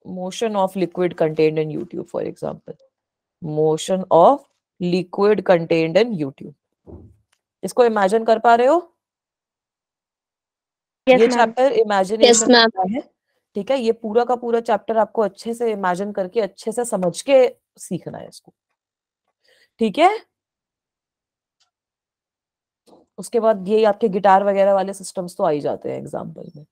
Motion of liquid contained in YouTube, for example. Motion of liquid contained in YouTube. इसको इमेजिन कर पा रहे हो? यस ये ma'am. Chapter yes imagination ma'am. का है. ठीक है, ये पूरा का पूरा चैप्टर आपको अच्छे से इमेजिन करके अच्छे से समझ के सीखना है इसको. ठीक है, उसके बाद ये आपके गिटार वगैरह वाले सिस्टम्स तो आ ही जाते हैं एग्जाम्पल में.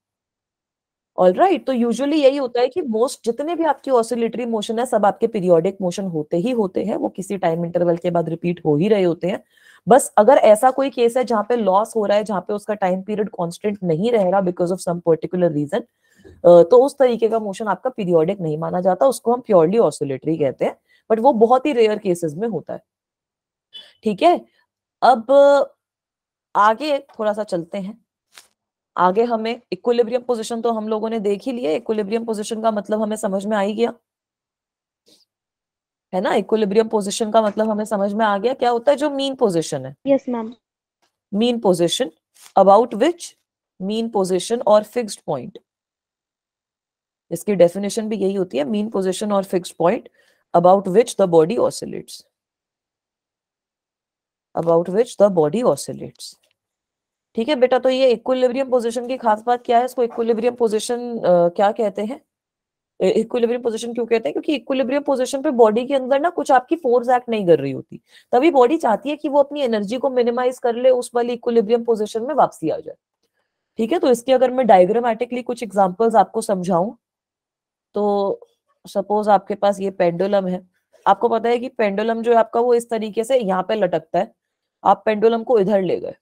ऑलराइट, तो यूजुअली यही होता है कि मोस्ट जितने भी आपकी ऑसिलेटरी मोशन है सब आपके पीरियोडिक मोशन होते ही होते हैं. वो किसी टाइम इंटरवल के बाद रिपीट हो ही रहे होते हैं. बस अगर ऐसा कोई केस है जहां पे लॉस हो रहा है, जहां पे उसका टाइम पीरियड कांस्टेंट नहीं रहेगा because of some particular reason, तो उस तरीके का मोशन आपका पीरियोडिक नहीं माना जाता, उसको हम प्योरली ऑसिलेटरी कहते हैं. बट वो बहुत ही रेयर केसेस में होता है. ठीक है, अब आगे थोड़ा सा चलते हैं. आगे हमें इक्विलिब्रियम पोजीशन तो हम लोगों ने देख ही लिया. इक्विलिब्रियम पोजीशन का मतलब हमें समझ में आ ही गया है ना. इक्विलिब्रियम पोजीशन का मतलब हमें समझ में आ गया क्या होता है. जो मीन पोजीशन है, yes ma'am. Mean position about which, mean position और फिक्स्ड पॉइंट, इसकी डेफिनेशन भी यही होती है. मीन पोजीशन और fixed point about which the body oscillates, about which the body oscillates. ठीक है बेटा, तो ये इक्विलिब्रियम पोजीशन की खास बात क्या है? इसको इक्विलिब्रियम पोजीशन क्या कहते हैं? इक्विलिब्रियम पोजीशन क्यों कहते हैं? क्योंकि इक्विलिब्रियम पोजीशन पे बॉडी के अंदर ना कुछ आपकी फोर्स एक्ट नहीं कर रही होती. तभी बॉडी चाहती है कि वो अपनी एनर्जी को मिनिमाइज कर ले, उस वाली इक्विलिब्रियम पोजीशन में वापसी आ जाए. ठीक है, तो इसके अगर मैं डायग्रामेटिकली कुछ एग्जांपल्स आपको समझाऊं, तो सपोज आपके पास ये पेंडुलम है. आपको पता है कि पेंडुलम जो है आपका वो इस तरीके से यहाँ पे लटकता है. आप पेंडुलम को इधर ले गए.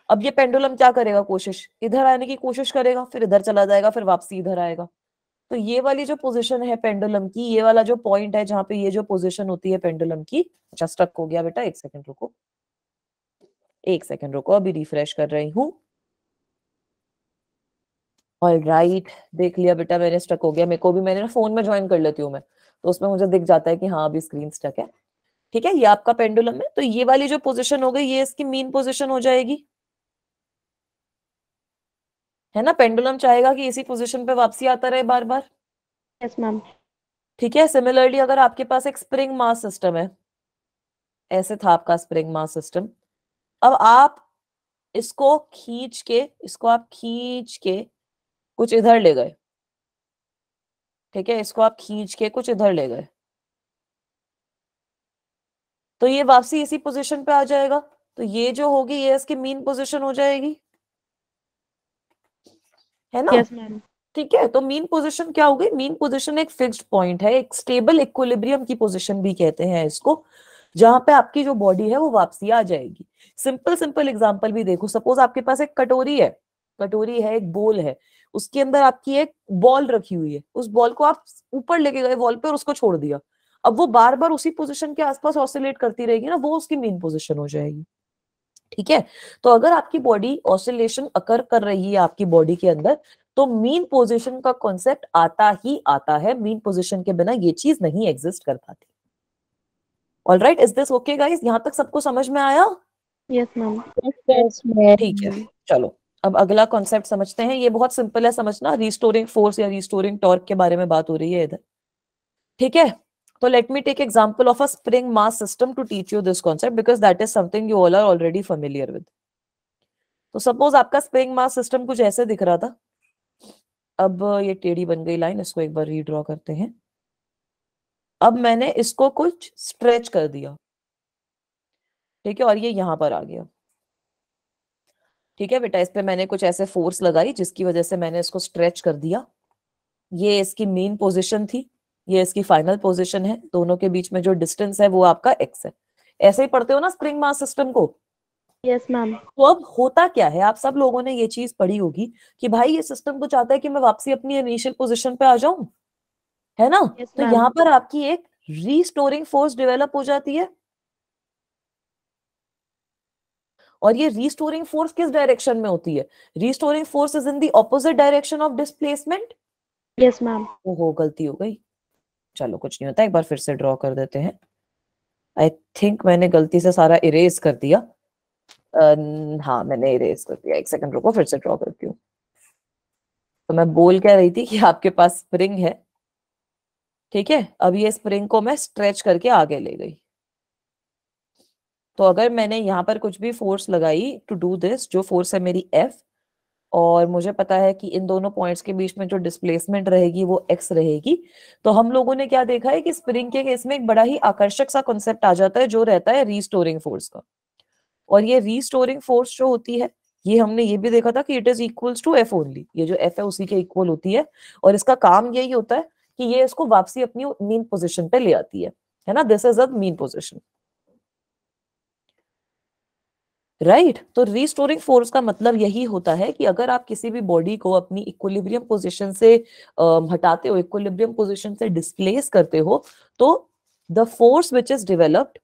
अब ये पेंडुलम क्या करेगा? कोशिश इधर आने की कोशिश करेगा, फिर इधर चला जाएगा, फिर वापसी इधर आएगा. तो ये वाली जो पोजीशन है पेंडुलम की, ये वाला जो पॉइंट है जहां पे ये जो पोजीशन होती है पेंडुलम की. अच्छा, स्टक हो गया बेटा, एक सेकंड रुको, एक सेकंड रुको, अभी रिफ्रेश कर रही हूँ. ऑलराइट, देख लिया बेटा मैंने, स्टक हो गया. मेरे को भी, मैंने ना फोन में ज्वाइन कर लेती हूँ मैं, तो उसमें मुझे दिख जाता है कि हाँ अभी स्क्रीन स्टक है. ठीक है, ये आपका पेंडुलम है. तो ये वाली जो पोजीशन हो गई, ये इसकी मीन पोजीशन हो जाएगी, है ना. पेंडुलम चाहेगा कि इसी पोजीशन पे वापसी आता रहे बार बार. Yes ma'am. ठीक है, सिमिलरली अगर आपके पास एक स्प्रिंग मास सिस्टम है, ऐसे था आपका स्प्रिंग मास सिस्टम. अब आप इसको खींच के कुछ इधर ले गए, ठीक है, इसको आप खींच के कुछ इधर ले गए, तो ये वापसी इसी पोजीशन पे आ जाएगा। तो ये जो होगी ये इसकी मीन पोजीशन हो जाएगी, है ना? Yes ma'am. ठीक है, तो मीन पोजीशन क्या हो गई? मीन पोजीशन एक फिक्स्ड पॉइंट है, एक स्टेबल इक्विलिब्रियम की पोजीशन भी कहते हैं इसको, जहां पे आपकी जो बॉडी है वो वापसी आ जाएगी। सिंपल सिंपल एग्जांपल भी देखो, सपोज आपके पास एक कटोरी है, एक बोल है, उसके अंदर आपकी एक बॉल रखी हुई है, उस बॉल को आप ऊपर लेके गए वॉल पे और उसको छोड़ दिया, अब वो बार बार उसी पोजीशन के आसपास ऑसिलेट करती रहेगी ना, वो उसकी मीन पोजीशन हो जाएगी। ठीक है, तो अगर आपकी बॉडी ऑसिलेशन अकर कर रही है आपकी बॉडी के अंदर, तो मीन पोजीशन का कॉन्सेप्ट आता ही आता है, मीन पोजीशन के बिना ये चीज नहीं एग्जिस्ट कर पाती। Alright, is this okay guys? यहां तक सबको समझ में आया? Yes ma'am. ठीक है, चलो अब अगला कॉन्सेप्ट समझते हैं। ये बहुत सिंपल है समझना, रिस्टोरिंग फोर्स या रिस्टोरिंग टॉर्क के बारे में बात हो रही है इधर। ठीक है, तो let me take example of a spring mass system to teach you this concept, because that is something you all are already familiar with. तो सपोज आपका स्प्रिंग मास सिस्टम कुछ ऐसे दिख रहा था, अब ये टेढ़ी बन गई लाइन, इसको एक बार रीड्रॉ करते हैं। अब मैंने इसको कुछ स्ट्रेच कर दिया, ठीक है, और ये यहां पर आ गया। ठीक है बेटा, इस पे मैंने कुछ ऐसे फोर्स लगाई जिसकी वजह से मैंने इसको स्ट्रेच कर दिया। ये इसकी मेन पोजीशन थी, ये इसकी फाइनल पोजीशन है, दोनों के बीच में जो डिस्टेंस है वो आपका एक्स है। ऐसे ही पढ़ते हो ना स्प्रिंग मास सिस्टम को? Yes ma'am. तो अब होता क्या है, आप सब लोगों ने ये चीज पढ़ी होगी कि भाई ये सिस्टम तो चाहता है कि मैं वापसी अपनी इनिशियल पोजीशन पे आ जाऊं, है ना? Yes, तो ma'am. यहाँ पर आपकी एक रीस्टोरिंग फोर्स डेवलप हो जाती है, और ये रीस्टोरिंग फोर्स किस डायरेक्शन में होती है? Restoring force is in the opposite direction of displacement. Yes ma'am. ओहो, गलती हो गई, चलो कुछ नहीं होता, एक बार फिर से ड्रॉ कर देते हैं। आई थिंक मैंने गलती से सारा इरेज कर दिया। हाँ मैंने इरेज कर दिया, एक सेकंड रुको, फिर से ड्रॉ करती हूँ। तो मैं बोल क्या रही थी कि आपके पास स्प्रिंग है, ठीक है, अब ये स्प्रिंग को मैं स्ट्रेच करके आगे ले गई। तो अगर मैंने यहाँ पर कुछ भी फोर्स लगाई टू डू दिस, जो फोर्स है मेरी F, और मुझे पता है कि इन दोनों पॉइंट्स के बीच में जो डिस्प्लेसमेंट रहेगी वो x रहेगी, तो हम लोगों ने क्या देखा है कि स्प्रिंग के केस में एक बड़ा ही आकर्षक सा कॉन्सेप्ट आ जाता है जो रहता है रीस्टोरिंग फोर्स का। और ये रीस्टोरिंग फोर्स जो होती है, ये हमने ये भी देखा था कि it is equals to F only, ये जो F है उसी के इक्वल होती है, और इसका काम यही होता है कि ये इसको वापसी अपनी मीन पोजिशन पे ले आती है ना? This is a mean position, right. तो रीस्टोरिंग फोर्स का मतलब यही होता है कि अगर आप किसी भी बॉडी को अपनी इक्विलिब्रियम पोजीशन से हटाते हो, इक्विलिब्रियम पोजीशन से डिस्प्लेस करते हो, तो the force which is developed,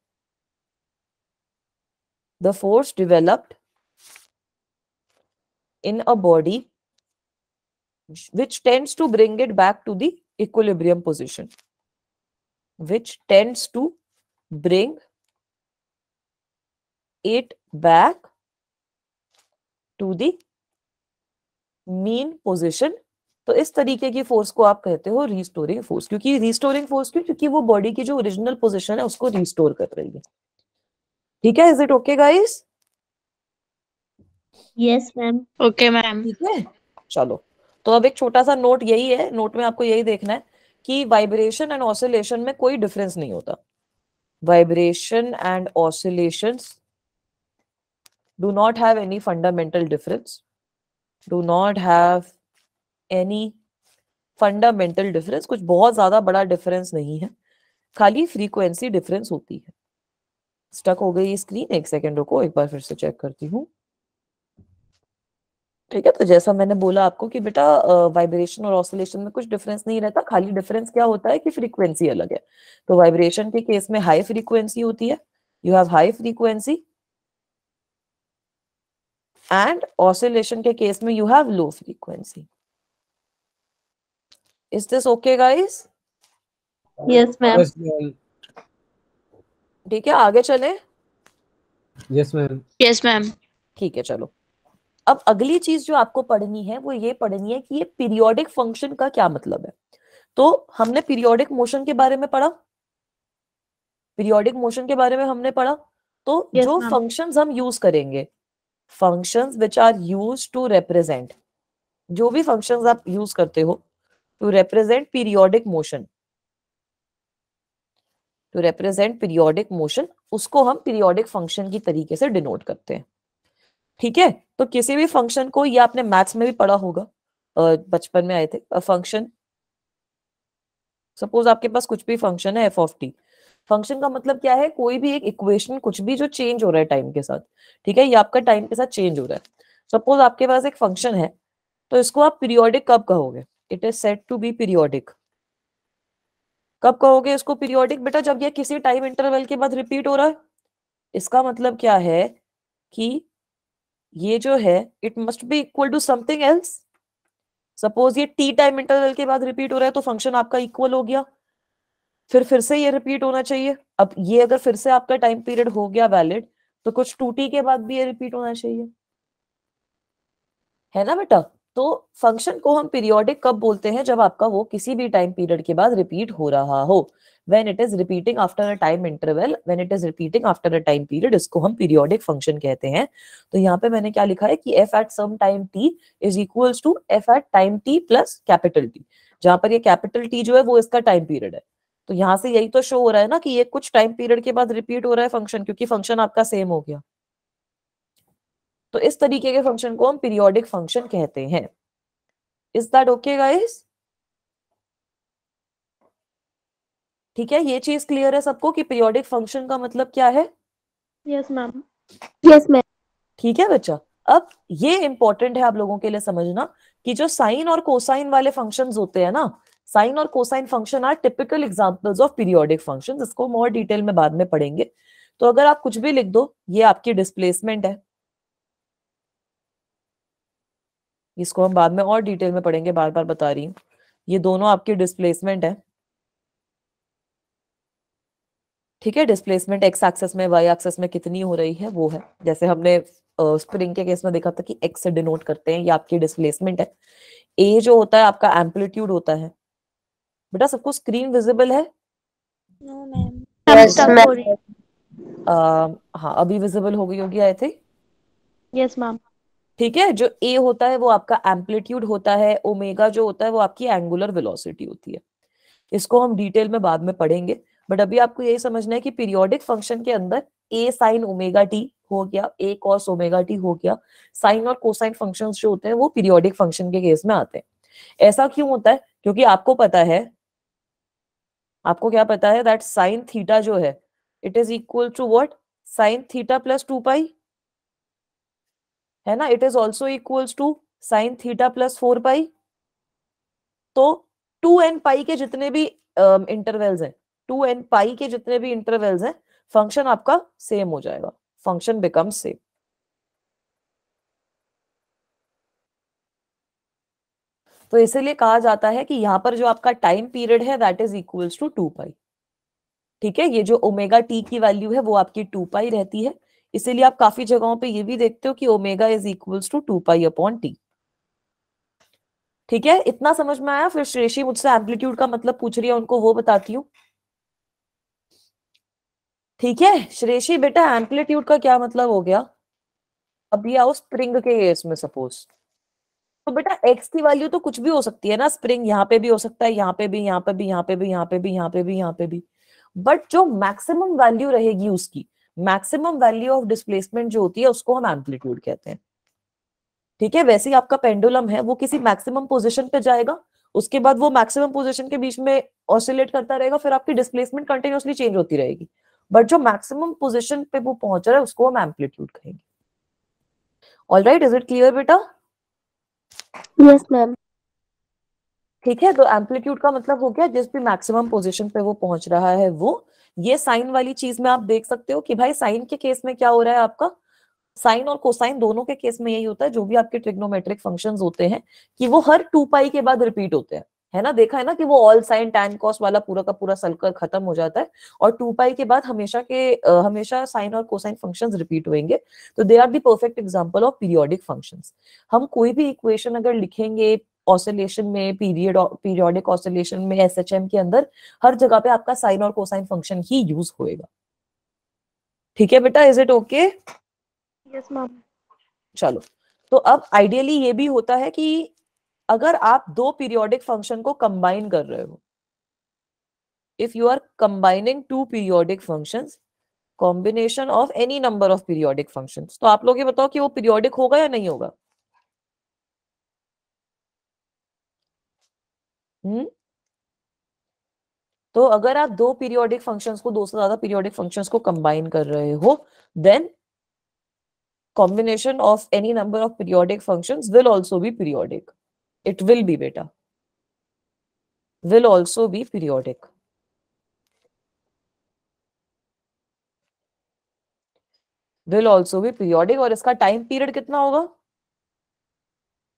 the force developed in a body which tends to bring it back to the equilibrium position, which tends to bring it back to the mean position। तो इस तरीके की force को आप कहते हो restoring force, क्योंकि restoring force क्योंकि वो बॉडी की जो ओरिजिनल पोजीशन है उसको रीस्टोर कर रही है। ठीक है, is it okay guys? Yes ma'am. Okay ma'am. ठीक है, चलो तो अब एक छोटा सा नोट यही है, नोट में आपको यही देखना है कि वाइब्रेशन एंड ऑसिलेशन में कोई डिफरेंस नहीं होता। Vibration and oscillations do not have any fundamental difference, do not have any fundamental difference, कुछ बहुत ज्यादा बड़ा डिफरेंस नहीं है, खाली फ्रीक्वेंसी डिफरेंस होती है। स्टक हो गई स्क्रीन, एक सेकंड रुको, एक बार फिर से चेक करती हूँ। ठीक है, तो जैसा मैंने बोला आपको कि बेटा वाइब्रेशन और ऑसिलेशन में कुछ डिफरेंस नहीं रहता, खाली डिफरेंस क्या होता है कि फ्रीक्वेंसी अलग है। तो वाइब्रेशन के केस में हाई फ्रीक्वेंसी होती है, you have high frequency, and oscillation के केस में you have low frequency. Is this okay guys? Yes ma'am. Yes, ma'am. ठीक है, आगे चले। Yes, ma'am. Yes ma'am. ठीक है, चलो अब अगली चीज जो आपको पढ़नी है वो ये पढ़नी है कि ये पीरियोडिक फंक्शन का क्या मतलब है। तो हमने पीरियोडिक मोशन के बारे में पढ़ा, पीरियोडिक मोशन के बारे में हमने पढ़ा। तो Yes, जो ma'am. फंक्शंस हम यूज करेंगे, functions which are used to represent जो भी फंक्शंस आप यूज करते हो to represent periodic motion, to represent periodic motion, उसको हम पीरियोडिक फंक्शन की तरीके से डिनोट करते हैं। ठीक है, तो किसी भी फंक्शन को, ये आपने मैथ्स में भी पढ़ा होगा, बचपन में आए थे, फंक्शन, सपोज आपके पास कुछ भी फंक्शन है एफ ऑफ टी, फंक्शन का मतलब क्या है, कोई भी एक इक्वेशन, कुछ भी जो चेंज हो रहा है टाइम के साथ। ठीक है, ये आपका टाइम के साथ चेंज हो रहा है। सपोज आपके पास एक फंक्शन है, तो इसको आप पीरियोडिक कब कहोगे? It is said to be periodic. कब कहोगे इसको पीरियोडिक? बेटा जब ये किसी टाइम इंटरवल के बाद रिपीट हो रहा है। इसका मतलब क्या है कि ये जो है it must be equal to something else. Suppose ये टी टाइम इंटरवल के बाद रिपीट हो रहा है, तो फंक्शन आपका इक्वल हो गया, फिर से ये रिपीट होना चाहिए। अब ये अगर फिर से आपका टाइम पीरियड हो गया वैलिड, तो कुछ 2t के बाद भी ये रिपीट होना चाहिए, है ना बेटा? तो फंक्शन को हम पीरियोडिक कब बोलते हैं? जब आपका वो किसी भी टाइम पीरियड के बाद रिपीट हो रहा हो। When it is repeating after a time interval, when it is repeating after a time period, इसको हम पीरियोडिक फंक्शन कहते हैं। तो यहाँ पे मैंने क्या लिखा है कि f at some time t is equals to f at time t plus capital T, जहां पर ये कैपिटल T जो है वो इसका टाइम पीरियड है। तो यहाँ से यही तो शो हो रहा है ना कि ये कुछ टाइम पीरियड के बाद रिपीट हो रहा है फंक्शन, क्योंकि फंक्शन आपका सेम हो गया। तो इस तरीके के फंक्शन को हम पीरियोडिक फंक्शन कहते हैं। Is that okay guys? ठीक है, ये चीज क्लियर है सबको कि पीरियोडिक फंक्शन का मतलब क्या है? Yes ma'am. Yes ma'am. ठीक है बच्चा, अब ये इंपॉर्टेंट है आप लोगों के लिए समझना कि जो साइन और कोसाइन वाले फंक्शंस होते हैं ना, साइन और cosine function are typical examples of periodic functions. इसको हम और डिटेल में बाद में पढ़ेंगे। तो अगर आप कुछ भी लिख दो, ये आपकी डिस्प्लेसमेंट है, इसको हम बाद में और डिटेल में पढ़ेंगे, बार बार बता रही हूँ, ये दोनों आपकी डिस्प्लेसमेंट है। ठीक है, डिस्प्लेसमेंट एक्स एक्सेस में, वाई एक्सेस में कितनी हो रही है वो है। जैसे हमने स्प्रिंग के केस में देखा था कि एक्स से डिनोट करते हैं, ये आपकी डिस्प्लेसमेंट है। ए जो होता है आपका एम्पलीट्यूड होता है। बेटा सबको स्क्रीन विजिबल है? No ma'am. Yes ma'am. हाँ अभी विजिबल हो गई होगी आई थिंक। Yes ma'am. ठीक है, जो ए होता है वो आपका एम्पलीट्यूड होता है, ओमेगा जो होता है वो आपकी एंगुलर वेलोसिटी होती है। इसको हम डिटेल में बाद में पढ़ेंगे, बट अभी आपको यही समझना है कि पीरियोडिक फंक्शन के अंदर ए साइन ओमेगा टी हो गया, ए कॉस ओमेगा टी हो गया। साइन और कोसाइन फंक्शंस जो होते हैं वो पीरियोडिक फंक्शन के केस में आते हैं। ऐसा क्यों होता है? क्योंकि आपको पता है, आपको क्या पता है दैट साइन थीटा जो है it is equal to what? Sine theta plus 2 pi, है ना? It is also equals to sine theta plus 4 pi. तो 2n पाई के जितने भी इंटरवल्स हैं, 2n पाई के जितने भी इंटरवल्स हैं, फंक्शन आपका सेम हो जाएगा, फंक्शन बिकम्स सेम। तो इसीलिए कहा जाता है कि यहाँ पर जो आपका टाइम पीरियड है दैट इज इक्वल्स टू 2 पाई। ठीक है, ये जो ओमेगा टी की वैल्यू है वो आपकी 2 पाई रहती है। इसीलिए आप काफी जगहों पे ये भी देखते हो कि omega is equals to 2 pi upon T. ठीक है, इतना समझ में आया? फिर श्रेषी मुझसे एम्पलीट्यूड का मतलब पूछ रही है, उनको वो बताती हूँ। ठीक है श्रेषी बेटा, एम्पलीट्यूड का क्या मतलब हो गया? अभी आओ स्प्रिंग के केस में सपोज, तो बेटा एक्स की वैल्यू तो कुछ भी हो सकती है ना, स्प्रिंग यहाँ पे भी हो सकता है, यहाँ पे भी, यहाँ पे भी, यहाँ पे भी, यहाँ पे भी, यहाँ पे भी, यहाँ पे भी। बट जो मैक्सिमम वैल्यू रहेगी उसकी, मैक्सिमम वैल्यू ऑफ डिस्प्लेसमेंट जो होती है उसको हम एम्पलीट्यूड कहते हैं। ठीक है, वैसे ही आपका पेंडुलम है वो किसी मैक्सिमम पोजीशन पे जाएगा, उसके बाद वो मैक्सिमम पोजीशन के बीच में ऑसिलेट करता रहेगा, फिर आपकी डिस्प्लेसमेंट कंटिन्यूअसली चेंज होती रहेगी। बट जो मैक्सिमम पोजीशन पे वो पहुंच रहा है उसको हम एम्पलीट्यूड कहेंगे। ऑलराइट, इज इट क्लियर बेटा? Yes ma'am. ठीक है, तो एम्पलीट्यूड का मतलब हो गया जिस भी मैक्सिमम पोजीशन पे वो पहुंच रहा है वो। ये साइन वाली चीज में आप देख सकते हो कि भाई साइन के केस में क्या हो रहा है आपका, साइन और कोसाइन दोनों के केस में यही होता है, जो भी आपके ट्रिग्नोमेट्रिक फंक्शंस होते हैं कि वो हर 2 पाई के बाद रिपीट होते हैं, है ना? देखा है ना कि वो ऑल साइन टैन कॉस वाला पूरा का पूरा सर्कल खत्म हो जाता है और 2 पाई के बाद हमेशा साइन और कोसाइन फंक्शंस रिपीट होंगे। तो they are the perfect example of periodic functions. हम कोई भी इक्वेशन अगर लिखेंगे ऑसिलेशन में, पीरियोडिक ऑसिलेशन में, एसएचएम के अंदर, हर जगह पे आपका साइन और कोसाइन फंक्शन ही यूज होएगा। ठीक है बेटा, is it okay? Yes ma'am. चलो, तो अब आइडियली ये भी होता है कि अगर आप दो पीरियोडिक फंक्शन को कंबाइन कर रहे हो, if you are combining two periodic functions, combination of any number of periodic functions, तो आप लोग ये बताओ कि वो पीरियोडिक होगा या नहीं होगा? तो अगर आप दो पीरियोडिक फंक्शंस को, दो से ज्यादा पीरियोडिक फंक्शंस को कंबाइन कर रहे हो, then combination of any number of periodic functions will also be periodic. It will be, beta. Will also be periodic. Will also be periodic. और इसका टाइम पीरियड कितना होगा?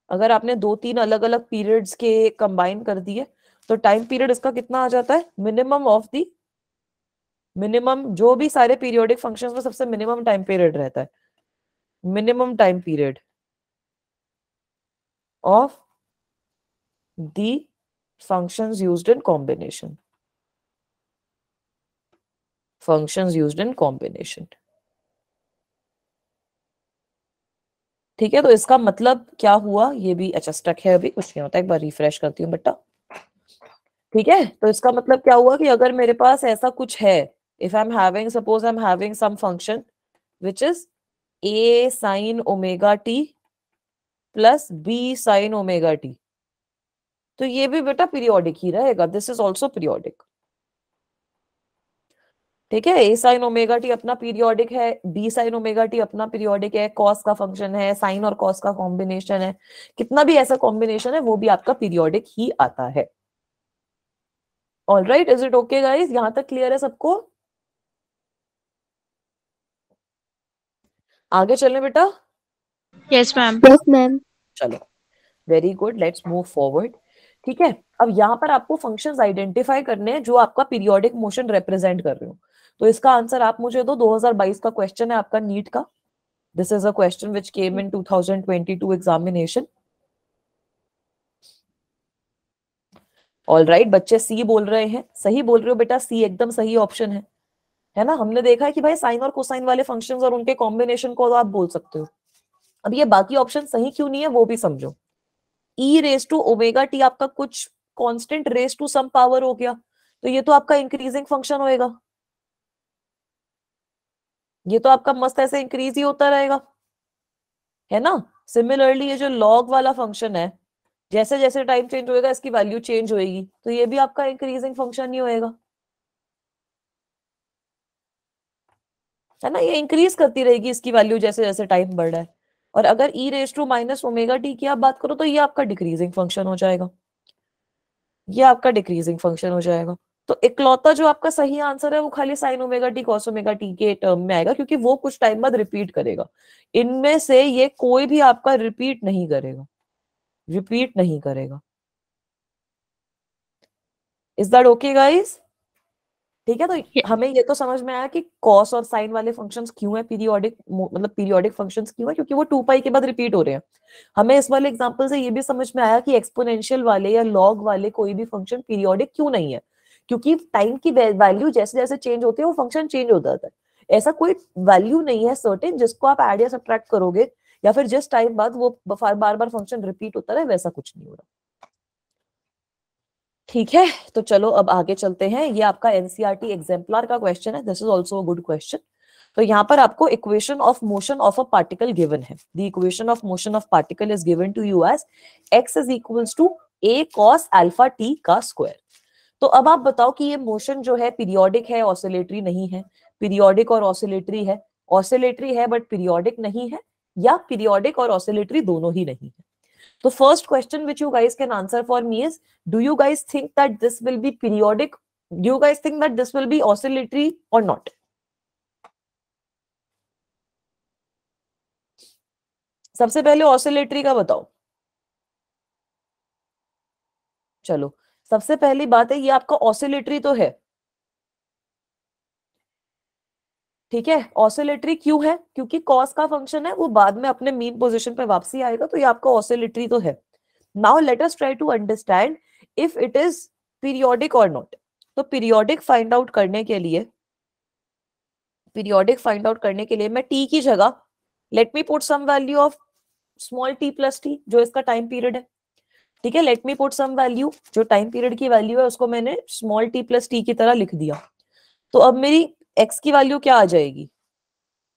अगर आपने दो तीन अलग अलग पीरियड्स के कंबाइन कर दिए तो टाइम पीरियड इसका कितना आ जाता है? मिनिमम ऑफ दी मिनिमम, जो भी सारे पीरियोडिक फंक्शंस में सबसे मिनिमम टाइम पीरियड रहता है, minimum time period of the functions used in combination. Functions used in combination. ठीक है, तो इसका मतलब क्या हुआ? ये भी अच्छा स्टक है, अभी कुछ नहीं होता, एक बार रिफ्रेश करती हूँ बेटा। ठीक है, तो इसका मतलब क्या हुआ कि अगर मेरे पास ऐसा कुछ है, if I am having, suppose I am having some function which is a sin omega t plus b sin omega t, तो ये भी बेटा पीरियोडिक ही रहेगा। This is also periodic. ठीक है, a sin ओमेगा टी अपना पीरियोडिक है, b sin ओमेगा टी अपना पीरियोडिक है, कॉस का फंक्शन है, साइन और कॉस का कॉम्बिनेशन है, कितना भी ऐसा कॉम्बिनेशन है वो भी आपका पीरियोडिक ही आता है। Alright, is it okay guys? यहां तक क्लियर है सबको? आगे चलें बेटा? Yes ma'am. Yes ma'am. चलो, very good, let's move forward. ठीक है, अब यहाँ पर आपको फंक्शंस आइडेंटिफाई करने हैं जो आपका पीरियोडिक मोशन रिप्रेजेंट कर रहे हो। तो इसका आंसर आप मुझे दो, 2022 का क्वेश्चन है आपका नीट का। This is a question which came in 2022 examination. Alright, बच्चे सी बोल रहे हैं, सही बोल रहे हो बेटा, सी एकदम सही ऑप्शन है ना। हमने देखा है कि भाई साइन और कोसाइन वाले फंक्शंस और उनके कॉम्बिनेशन को तो आप बोल सकते हो। अब ये बाकी ऑप्शन सही क्यों नहीं है वो भी समझो। E raise to omega T आपका कुछ constant raise to some power हो गया, तो ये तो आपका इंक्रीजिंग फंक्शन होएगा, ये तो आपका मस्त ऐसे इंक्रीज ही होता रहेगा, है ना। सिमिलरली ये जो लॉग वाला फंक्शन है, जैसे जैसे टाइम चेंज होएगा इसकी वैल्यू चेंज होएगी, तो ये भी आपका इंक्रीजिंग फंक्शन ही होएगा, है ना। ये इंक्रीज करती रहेगी इसकी वैल्यू जैसे जैसे टाइम बढ़ रहा है। और अगर e raise to minus omega t की आप बात करो तो ये आपका डिक्रीजिंग फंक्शन हो जाएगा, ये आपका डिक्रीजिंग फंक्शन हो जाएगा। तो इकलौता जो आपका सही आंसर है वो खाली sine omega T cos omega T के टर्म में आएगा, क्योंकि वो कुछ टाइम बाद रिपीट करेगा। इनमें से ये कोई भी आपका रिपीट नहीं करेगा, रिपीट नहीं करेगा। Is that okay guys? ठीक है, तो हमें ये तो समझ में आया कि कॉस और साइन वाले फंक्शंस क्यों है पीरियोडिक, मतलब पीरियोडिक फंक्शंस क्यों है, क्योंकि वो 2 पाई के बाद रिपीट हो रहे हैं। हमें इस वाले एग्जांपल से ये भी समझ में आया कि एक्सपोनेंशियल वाले या लॉग वाले कोई भी फंक्शन पीरियोडिक क्यों नहीं है, क्योंकि टाइम की वैल्यू जैसे जैसे चेंज होती है वो फंक्शन चेंज हो जाता है। ऐसा कोई वैल्यू नहीं है सर्टेन जिसको आप ऐड या सब्ट्रैक्ट करोगे या फिर जिस टाइम बाद वो बार बार फंक्शन रिपीट होता है, वैसा कुछ नहीं हो रहा। ठीक है, तो चलो अब आगे चलते हैं। ये आपका एनसीईआरटी एग्जाम्पलर का क्वेश्चन है, this is also a good question. तो यहाँ पर आपको equation of motion of a particle given है। The equation of motion of particle is given to you as x is equals to a cos alpha t का square. तो अब आप बताओ कि ये मोशन जो है पीरियोडिक है, ऑसिलेटरी नहीं है? पीरियोडिक और ऑसिलेटरी है, ऑसिलेटरी है बट पीरियोडिक नहीं है, या पीरियोडिक और ऑसिलेटरी दोनों ही नहीं है? The first question which you guys can answer for me is, do you guys think that this will be periodic? Do you guys think that this will be oscillatory or not? सबसे पहले oscillatory का बताओ। चलो, सबसे पहली बात है ये आपका ऑसिलेटरी तो है। ठीक है, ऑसिलेटरी क्यों है? क्योंकि कॉस का फंक्शन है वो बाद में अपने मीन पोजीशन पे वापसी आएगा, तो ये आपका ऑसिलेटरी तो है। Now let us try to understand if it is periodic और नॉट। तो पीरियोडिक फाइंड आउट करने के लिए, पीरियोडिक फाइंड आउट करने के लिए मैं टी की जगह let me put some value of small T plus T, जो इसका टाइम पीरियड है। ठीक है, let me put some value, जो टाइम पीरियड की वैल्यू है उसको मैंने स्मॉल t प्लस टी की तरह लिख दिया। तो अब मेरी x की वैल्यू क्या आ जाएगी,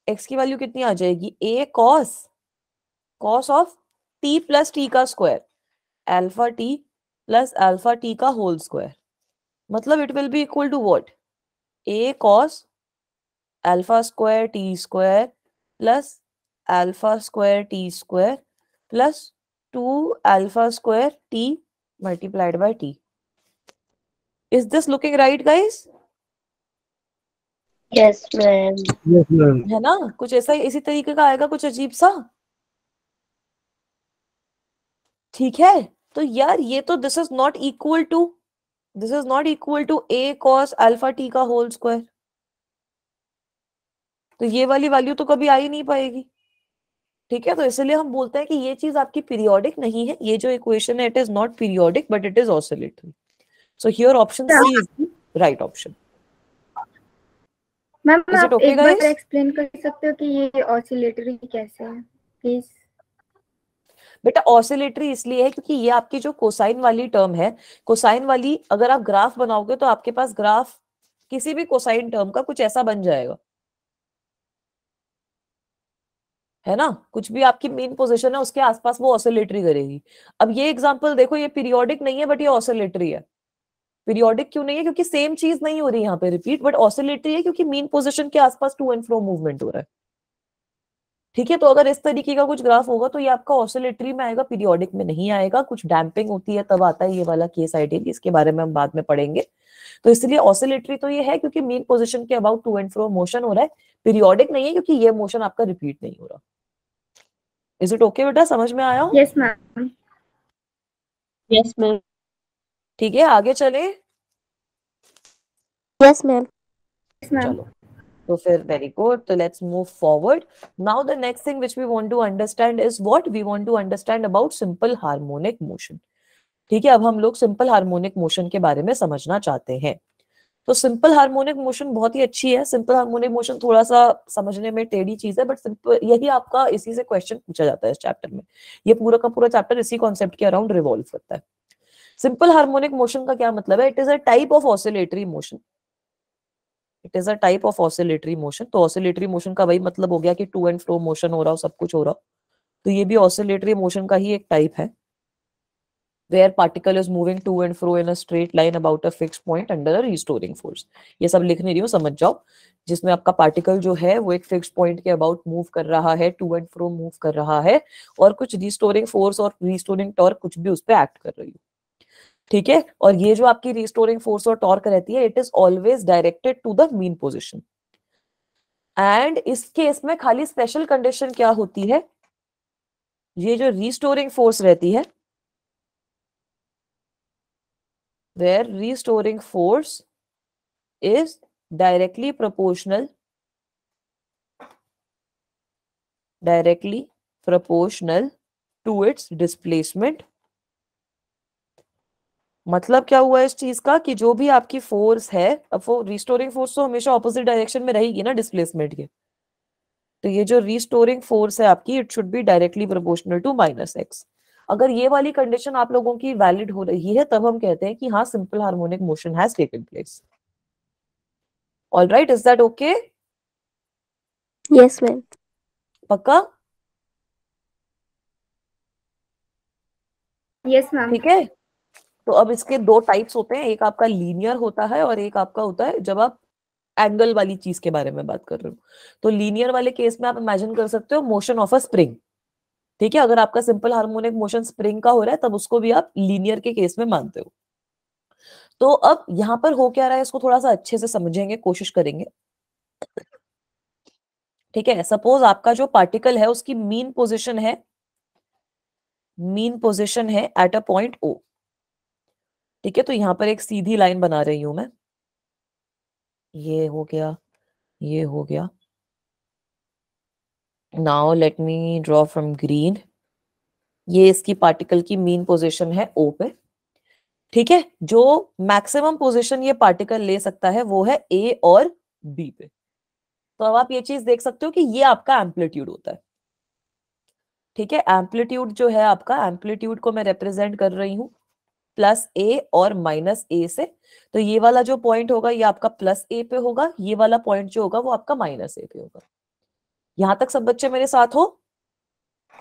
x की वैल्यू कितनी आ जाएगी, a cos of t plus t का square, alpha t plus alpha t का होल स्क्वायर। मतलब it will be equal to what, a cos alpha square t square plus alpha square t square plus 2 alpha square t multiplied by t. Is this looking right, guys? Yes ma'am. Yes, ma'am. है ना, कुछ ऐसा इसी तरीके का आएगा, कुछ अजीब सा। ठीक है, तो यार ये तो this is not equal to a cos alpha t का होल स्क्वायर। तो ये वाली वैल्यू तो कभी आ ही नहीं पाएगी। ठीक है, तो इसलिए हम बोलते हैं कि ये चीज आपकी पीरियोडिक नहीं है, ये जो इक्वेशन है it is not periodic but it is oscillatory. So here option C is the right option. Ma'am Is it आप okay, एक बार guys? एक्सप्लेन कर सकते हो कि ये ऑसिलेटरी कैसे है प्लीज? बेटा ऑसिलेटरी इसलिए है क्योंकि ये आपकी जो कोसाइन वाली टर्म है, कोसाइन वाली अगर आप ग्राफ बनाओगे तो आपके पास ग्राफ किसी भी कोसाइन टर्म का कुछ ऐसा बन जाएगा, है ना, कुछ भी आपकी मेन पोजीशन है उसके आसपास वो ऑसिलेटरी करेगी। अब ये एग्जांपल देखो, ये पीरियोडिक नहीं है बट ये ऑसिलेटरी है। पीरियोडिक क्यों नहीं है, क्योंकि सेम चीज नहीं हो रही यहाँ पे रिपीट, बट ऑसिलेटरी है क्योंकि मेन पोजीशन के आसपास टू एंड फ्रो मूवमेंट हो रहा है। ठीक है, तो अगर इस तरीके का कुछ ग्राफ होगा तो ये आपका ऑसिलेटरी में आएगा, पीरियोडिक में नहीं आएगा। कुछ डैम्पिंग होती है तब आता है ये वाला केस आइडियली, इसके बारे में हम बाद में पढ़ेंगे। तो इसलिए ऑसिलेटरी तो ये है क्योंकि मेन पोजीशन के about to and fro motion हो रहा है। पीरियोडिक नहीं है क्योंकि ये मोशन आपका रिपीट नहीं हो रहा। इज इट ओके बेटा, समझ में आया? Yes ma'am. Yes ma'am. ठीक है, आगे चले। Yes ma'am. Yes ma'am. चलो, तो फिर वेरी गुड, तो let's move forward. Now the next thing which we want to understand is what we want to understand about simple harmonic motion. ठीक है, अब हम लोग सिंपल हार्मोनिक मोशन के बारे में समझना चाहते हैं। तो सिंपल हार्मोनिक मोशन बहुत ही अच्छी है। सिंपल हार्मोनिक मोशन थोड़ा सा समझने में टेढ़ी चीज है बट सिंपल, यही आपका इसी से क्वेश्चन पूछा जाता है इस चैप्टर में। ये पूरा का पूरा चैप्टर इसी कॉन्सेप्ट के अराउंड रिवॉल्व करता है। सिंपल हार्मोनिक मोशन का क्या मतलब है, it is a type of oscillatory motion. It is a type of oscillatory motion. तो ऑसिलेटरी मोशन का वही मतलब हो गया कि टू एंड फ्रो मोशन हो रहा हो, सब कुछ हो रहा हो। तो ये भी ऑसिलेटरी मोशन का ही एक टाइप है, where particle is moving to and fro in a straight line about a fixed point under a restoring force। ये सब लिख नहीं रही हूँ, समझ जाओ। जिसमें आपका पार्टिकल जो है वो एक फिक्स्ड पॉइंट के अबाउट मूव कर रहा है, टू एंड फ्रो मूव कर रहा है, और कुछ रिस्टोरिंग फोर्स और रिस्टोरिंग टॉर्क कुछ भी उस पर एक्ट कर रही है। ठीक है, और ये जो आपकी रिस्टोरिंग फोर्स और टॉर्क रहती है it is always directed to the mean position. And इस केस में खाली स्पेशल कंडीशन क्या होती है, ये जो रिस्टोरिंग फोर्स रहती है, where restoring force is directly proportional to its displacement। मतलब क्या हुआ इस चीज का कि जो भी आपकी फोर्स है, अब वो रिस्टोरिंग फोर्स तो हमेशा ऑपोजिट डायरेक्शन में रहेगी ना डिस्प्लेसमेंट के। तो ये जो रिस्टोरिंग फोर्स है आपकी, it should be directly proportional to -x। अगर ये वाली कंडीशन आप लोगों की वैलिड हो रही है तब हम कहते हैं कि हाँ, simple harmonic motion has taken place. All right, is that okay? Yes ma'am. पक्का? Yes ma'am. ठीक है, तो अब इसके दो टाइप्स होते हैं, एक आपका लीनियर होता है और एक आपका होता है जब आप एंगल वाली चीज के बारे में बात कर रहे हो। तो लीनियर वाले केस में आप इमेजिन कर सकते हो मोशन ऑफ अ स्प्रिंग। ठीक है, अगर आपका सिंपल हार्मोनिक मोशन स्प्रिंग का हो रहा है तब उसको भी आप लीनियर के केस में मानते हो। तो अब यहां पर हो क्या रहा है इसको थोड़ा सा अच्छे से समझेंगे, कोशिश करेंगे। ठीक है, सपोज आपका जो पार्टिकल है उसकी मीन पोजिशन है एट अ पॉइंट O। ठीक है, तो यहां पर एक सीधी लाइन बना रही हूं मैं, ये हो गया, ये हो गया। Now let me draw from green. ये इसकी पार्टिकल की मीन पोजीशन है O पे। ठीक है, जो मैक्सिमम पोजीशन ये पार्टिकल ले सकता है वो है A और B पे। तो अब आप ये चीज देख सकते हो कि ये आपका एम्पलीट्यूड होता है। ठीक है, एम्पलीट्यूड जो है आपका, एम्पलीट्यूड को मैं रिप्रेजेंट कर रही हूँ प्लस ए और माइनस ए से। तो ये वाला जो पॉइंट होगा ये आपका प्लस ए पे होगा, ये वाला पॉइंट जो होगा वो आपका माइनस ए पे होगा। यहां तक सब बच्चे मेरे साथ हो?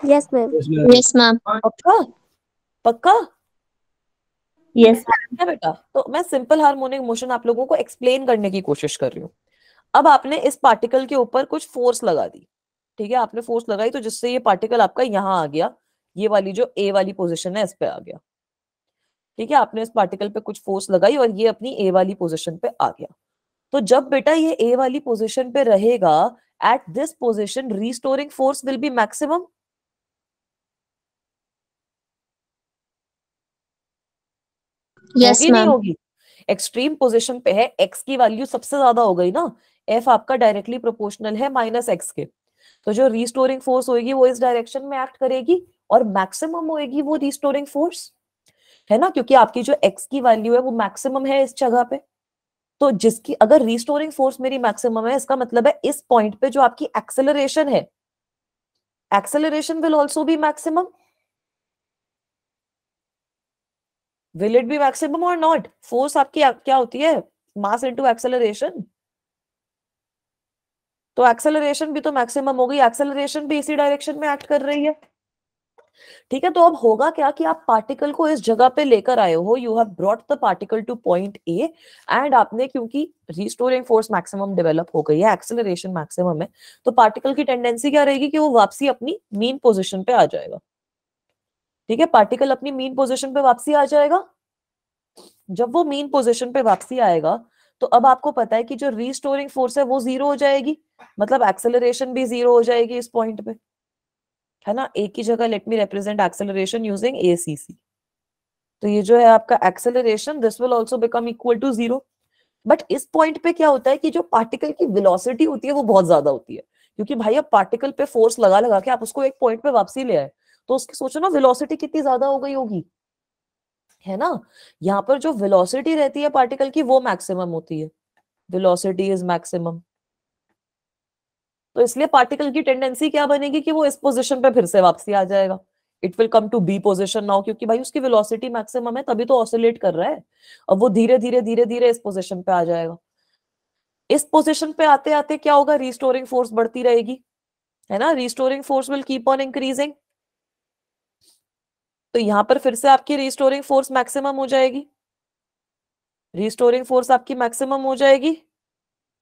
Yes ma'am. Yes, ma'am. Yes ma'am. पक्का? पक्का? यस। है बेटा। तो मैं सिंपल हार्मोनिक मोशन आप लोगों को एक्सप्लेन करने की कोशिश कर रही हूँ। अब आपने इस पार्टिकल के ऊपर कुछ फोर्स लगा दी, ठीक है, आपने फोर्स लगाई तो जिससे ये पार्टिकल आपका यहाँ आ गया, ये वाली जो ए वाली पोजीशन है इस पे आ गया। ठीक है, आपने इस पार्टिकल पे कुछ फोर्स लगाई और ये अपनी ए वाली पोजीशन पे आ गया। तो जब बेटा ये ए वाली पोजीशन पे रहेगा, at this position restoring force will be maximum. Yes होगी नहीं मैम। होगी? एक्सट्रीम पोजीशन पे है, एक्स की वैल्यू सबसे ज्यादा हो गई ना, एफ आपका डायरेक्टली प्रोपोर्शनल है माइनस एक्स के। तो जो रीस्टोरिंग फोर्स होगी वो इस डायरेक्शन में एक्ट करेगी और मैक्सिमम होगी वो रीस्टोरिंग फोर्स, है ना, क्योंकि आपकी जो एक्स की वैल्यू है वो मैक्सिमम है इस जगह पे। तो जिसकी अगर रीस्टोरिंग फोर्स मेरी मैक्सिमम है, इसका मतलब है इस पॉइंट पे जो आपकी एक्सेलरेशन है, acceleration will also be maximum. Will it be maximum और नॉट? फोर्स आपकी क्या होती है? मास इनटू एक्सेलरेशन। तो एक्सेलरेशन भी तो मैक्सिमम हो गई, एक्सेलरेशन भी इसी डायरेक्शन में एक्ट कर रही है। ठीक है, तो अब होगा क्या कि आप पार्टिकल को इस जगह पे लेकर आए हो, you have brought the particle two point A, and आपने, क्योंकि रीस्टोरिंग फोर्स मैक्सिमम डेवलप हो गई है, एक्सेलरेशन मैक्सिमम है, तो पार्टिकल की टेंडेंसी क्या रहेगी कि वो वापसी अपनी मीन पोजीशन पे आ जाएगा। ठीक है, पार्टिकल अपनी मीन पोजीशन पे वापसी आ जाएगा। जब वो मीन पोजीशन पे वापसी आएगा तो अब आपको पता है कि जो रीस्टोरिंग फोर्स है वो जीरो हो जाएगी, मतलब एक्सेलरेशन भी जीरो हो जाएगी इस पॉइंट पे, है ना। एक ही जगह let me represent acceleration using ACC। तो ये जो है आपका acceleration, this will also become equal to zero. But इस पॉइंट पे क्या होता है कि जो पार्टिकल की वेलोसिटी होती है वो बहुत ज्यादा होती है, क्योंकि भाई अब पार्टिकल पे फोर्स लगा लगा के आप उसको एक पॉइंट पे वापसी ले आए, तो उसकी सोचो ना वेलोसिटी कितनी ज्यादा हो गई होगी, है ना। यहाँ पर जो वेलोसिटी रहती है पार्टिकल की वो मैक्सिमम होती है, वेलोसिटी इज मैक्सिमम। तो इसलिए पार्टिकल की टेंडेंसी क्या बनेगी कि वो इस पोजीशन पे फिर से वापसी आ जाएगा, it will come to be position now, क्योंकि भाई उसकी वेलोसिटी मैक्सिमम है तभी तो ऑसिलेट कर रहा है। अब वो धीरे धीरे धीरे धीरे इस पोजीशन पे आ जाएगा। इस पोजीशन पे आते आते क्या होगा, रीस्टोरिंग फोर्स बढ़ती रहेगी, है ना, restoring force will keep on increasing. तो यहां पर फिर से आपकी रीस्टोरिंग फोर्स मैक्सिमम हो जाएगी, रीस्टोरिंग फोर्स आपकी मैक्सिमम हो जाएगी,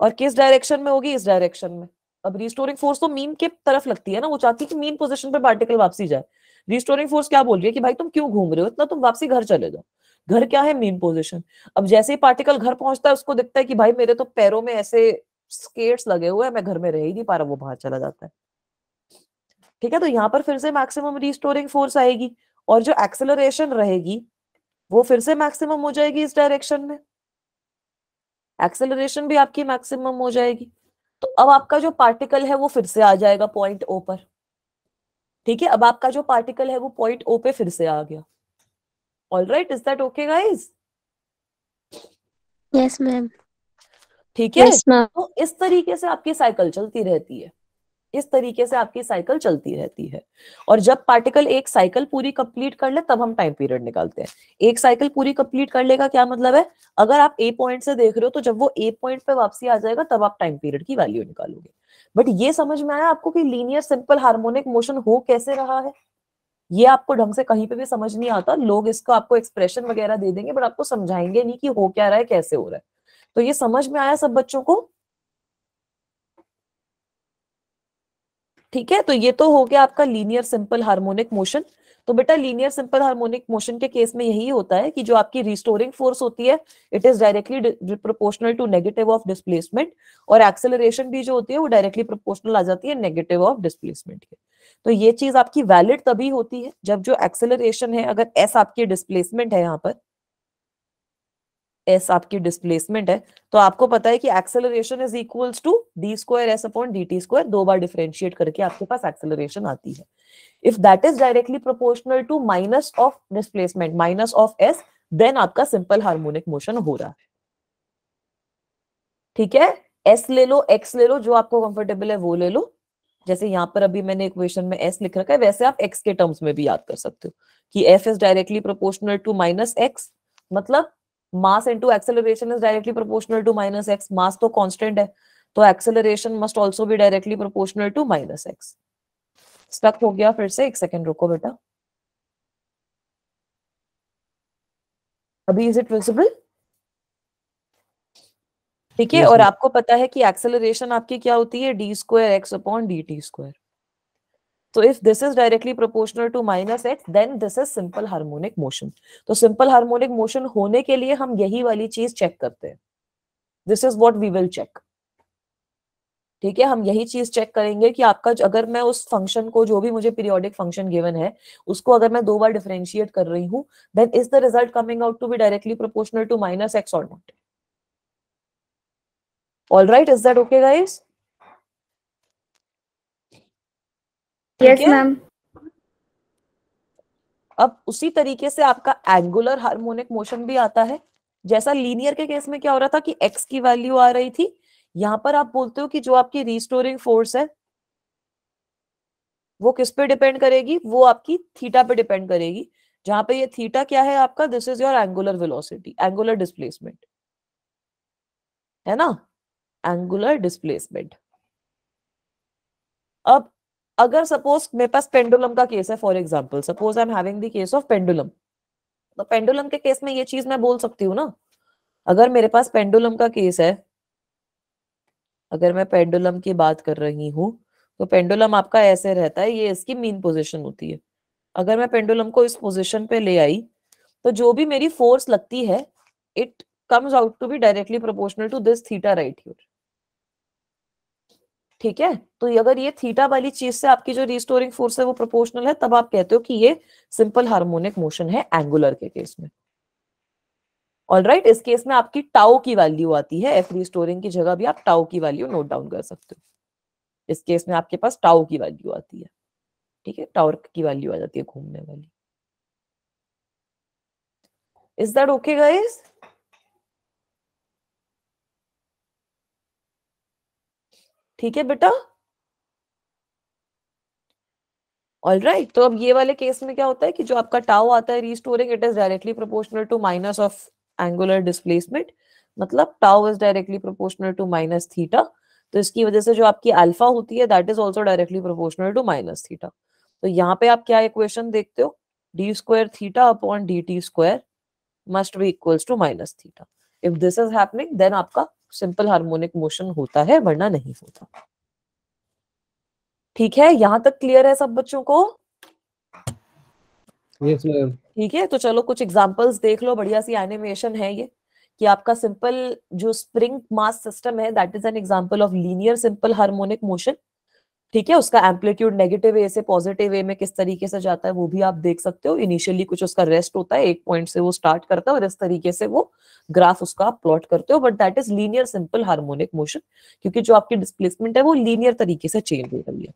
और किस डायरेक्शन में होगी? इस डायरेक्शन में। अब रीस्टोरिंग फोर्स तो मीन के तरफ लगती है ना, वो चाहती है कि मीन पोजीशन पे पार्टिकल वापसी जाए। रीस्टोरिंग फोर्स क्या बोल रही है कि भाई तुम क्यों घूम रहे हो इतना, तुम वापसी घर चले जाओ। घर क्या है? Mean position. अब जैसे ही पार्टिकल घर पहुंचता है उसको दिखता है कि भाई मेरे तो पैरों में ऐसे स्केट्स लगे हुए हैं, मैं घर में रह ही नहीं पा रहा, वो बाहर चला जाता है। ठीक है, तो यहाँ पर फिर से मैक्सिमम रीस्टोरिंग फोर्स आएगी, और जो एक्सेलरेशन रहेगी वो फिर से मैक्सिमम हो जाएगी इस डायरेक्शन में, एक्सेलरेशन भी आपकी मैक्सिमम हो जाएगी। तो अब आपका जो पार्टिकल है वो फिर से आ जाएगा पॉइंट ओ पर। ठीक है, अब आपका जो पार्टिकल है वो पॉइंट ओ पे फिर से आ गया। All right, is that okay guys? Yes ma'am. ठीक है, यस मैम। तो इस तरीके से आपकी साइकिल चलती रहती है, इस तरीके से आपकी साइकिल चलती रहती है। और जब पार्टिकल एक साइकिल पूरी कंप्लीट कर ले तब हम टाइम पीरियड निकालते हैं। एक साइकिल पूरी कंप्लीट कर लेगा क्या मतलब है, अगर आप ए पॉइंट से देख रहे हो तो जब वो ए पॉइंट पे वापसी आ जाएगा तब आप टाइम पीरियड की वैल्यू निकालोगे। बट ये समझ में आया आपको कि लीनियर सिंपल हार्मोनिक मोशन हो कैसे रहा है? ये आपको ढंग से कहीं पे भी समझ नहीं आता, लोग इसको आपको एक्सप्रेशन वगैरह दे देंगे बट आपको समझाएंगे नहीं कि हो क्या रहा है, कैसे हो रहा है। तो ये समझ में आया सब बच्चों को? ठीक है, तो ये तो हो गया आपका लीनियर सिंपल हार्मोनिक मोशन। तो बेटा लीनियर सिंपल हार्मोनिक मोशन के केस में यही होता है कि जो आपकी रिस्टोरिंग फोर्स होती है it is directly proportional to negative of displacement, और एक्सेलरेशन भी जो होती है वो डायरेक्टली प्रोपोर्शनल आ जाती है नेगेटिव ऑफ डिस्प्लेसमेंट के। तो ये चीज आपकी वैलिड तभी होती है जब जो एक्सेलरेशन है, अगर एस आपकी डिस्प्लेसमेंट है, यहाँ पर एस आपकी डिस्प्लेसमेंट है, तो आपको पता है कि acceleration is equals to D square S upon D T square, दो बार डिफरेंशिएट करके आपके पास एक्सेलरेशन आती है। If that is directly proportional to minus of displacement minus of S, then आपका सिंपल हार्मोनिक मोशन हो रहा है। ठीक है, एस ले लो, एक्स ले लो, जो आपको कंफर्टेबल है वो ले लो, जैसे यहाँ पर अभी मैंने इक्वेशन में s लिख रखा है, वैसे आप x के टर्म्स में भी याद कर सकते हो कि f is directly proportional to minus x, मतलब mass into acceleration is directly proportional to minus x। Mass तो कांस्टेंट है, तो acceleration must also be directly proportional to minus x। Stuck हो गया? फिर से एक सेकंड रुको बेटा। अभी इज इट विजिबल? ठीक है। Yes, और ma'am. आपको पता है कि एक्सेलरेशन आपकी क्या होती है, d square x upon D T square. तो if this is directly proportional to minus x then this is simple harmonic motion. तो सिंपल हार्मोनिक मोशन होने के लिए हम यही वाली चीज चेक करते हैं। This is what we will check. ठीक है, हम यही चीज चेक करेंगे कि आपका अगर मैं उस फंक्शन को, जो भी मुझे पीरियोडिक फंक्शन गिवन है, उसको अगर मैं 2 बार डिफरेंशिएट कर रही हूं, then is the result coming out to be directly proportional to minus x और not? All right, is that okay, guys? Yes ठीक है। मैम। अब उसी तरीके से आपका एंगुलर हार्मोनिक मोशन भी आता है। जैसा लीनियर के केस में क्या हो रहा था कि x की वैल्यू आ रही थी, यहां पर आप बोलते हो कि जो आपकी रिस्टोरिंग फोर्स है वो किस पे डिपेंड करेगी, वो आपकी थीटा पे डिपेंड करेगी। जहां पे ये थीटा क्या है आपका, this is your angular velocity, angular displacement, है ना, एंगुलर डिस्प्लेसमेंट। अब अगर सपोज मेरे पास पेंडुलम का केस है, for example suppose I am having the case of pendulum, तो पेंडुलम के केस में ये चीज मैं बोल सकती हूँ ना, अगर मेरे पास पेंडुलम का केस है, अगर मैं पेंडुलम की बात कर रही हूँ, तो पेंडुलम आपका ऐसे रहता है, ये इसकी मीन पोजीशन होती है। अगर मैं पेंडुलम को इस पोजीशन पे ले आई, तो जो भी मेरी फोर्स लगती है, it comes out to be directly proportional to this theta right here. ठीक है, तो अगर ये थीटा वाली चीज से आपकी जो रिस्टोरिंग फोर्स है वो प्रोपोर्शनल है, तब आप कहते हो कि ये सिंपल हार्मोनिक मोशन है एंगुलर के केस में। ऑलराइट, इस केस में आपकी टाउ की वैल्यू आती है, एफ रिस्टोरिंग की जगह भी आप टाउ की वैल्यू नोट डाउन कर सकते हो। इस केस में आपके पास टाउ की वैल्यू आती है। ठीक है, टॉर्क की वैल्यू आ जाती है घूमने वाली। Is that okay guys? ठीक है बेटा। ऑलराइट, तो अब ये वाले केस में क्या होता है कि जो आपका टाउ आता है restoring, it is directly proportional to minus of angular displacement, मतलब tau is directly proportional to minus theta. तो इसकी वजह से जो आपकी अल्फा होती है that is also directly proportional to minus theta. तो यहाँ पे आप क्या इक्वेशन देखते हो, d square theta upon D T square must be equals to minus theta. If this is happening then आपका सिंपल हार्मोनिक मोशन होता है, वरना नहीं होता। ठीक है, यहां तक क्लियर है सब बच्चों को? Yes, ma'am. ठीक है, तो चलो कुछ एग्जांपल्स देख लो। बढ़िया सी एनिमेशन है ये, कि आपका सिंपल जो स्प्रिंग मास सिस्टम है that is an example of linear simple harmonic motion. ठीक है, उसका एम्पलीट्यूड नेगेटिव वे से पॉजिटिव वे में किस तरीके से जाता है वो भी आप देख सकते हो। इनिशियली कुछ उसका रेस्ट होता है, एक पॉइंट से वो स्टार्ट करता है और इस तरीके से वो ग्राफ उसका आप प्लॉट करते हो, but that is linear simple harmonic motion, क्योंकि जो आपकी डिस्प्लेसमेंट है वो लीनियर तरीके से चेंज हो रही है।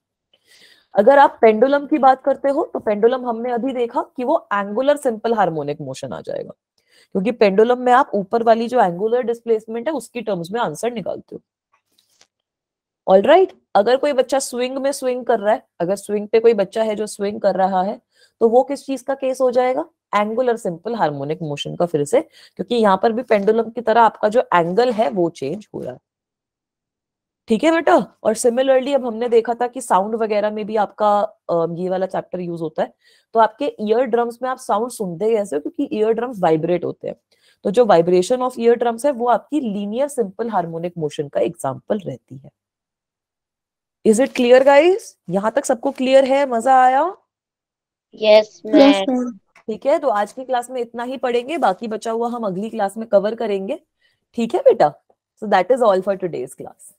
अगर आप पेंडुलम की बात करते हो, तो पेंडुलम हमने अभी देखा कि वो एंगुलर सिंपल हार्मोनिक मोशन आ जाएगा, क्योंकि पेंडुलम में आप ऊपर वाली जो एंगुलर डिस्प्लेसमेंट है उसकी टर्म्स में आंसर निकालते हो। ऑलराइट, अगर कोई बच्चा स्विंग में स्विंग कर रहा है, अगर स्विंग पे कोई बच्चा है जो स्विंग कर रहा है, तो वो किस चीज का केस हो जाएगा, एंगुलर सिंपल हार्मोनिक मोशन का, फिर से, क्योंकि यहाँ पर भी पेंडुलम की तरह आपका जो एंगल है वो चेंज हो रहा है। ठीक है बेटा। और सिमिलरली अब हमने देखा था कि साउंड वगैरह में भी आपका ये वाला चैप्टर यूज होता है, तो आपके ईयर ड्रम्स में आप साउंड सुनते कैसे हो, क्योंकि ईयर ड्रम्स वाइब्रेट होते हैं। तो जो वाइब्रेशन ऑफ ईयर ड्रम्स है वो आपकी लीनियर सिंपल हार्मोनिक मोशन का एग्जाम्पल रहती है। Is it clear guys? यहां तक सबको क्लियर है? मजा आया? Yes yes ma'am. मैम। ठीक है, तो आज की क्लास में इतना ही पढ़ेंगे, बाकी बचा हुआ हम अगली क्लास में कवर करेंगे। ठीक है बेटा, सो that is all for today's class.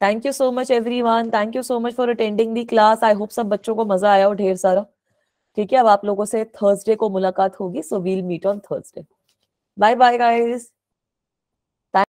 Thank you so much everyone, thank you so much for attending the class. I hope सब बच्चों को मजा आया हो ढेर सारा। ठीक है, अब आप लोगों से थर्सडे को मुलाकात होगी, so we'll meet on Thursday. Bye bye guys.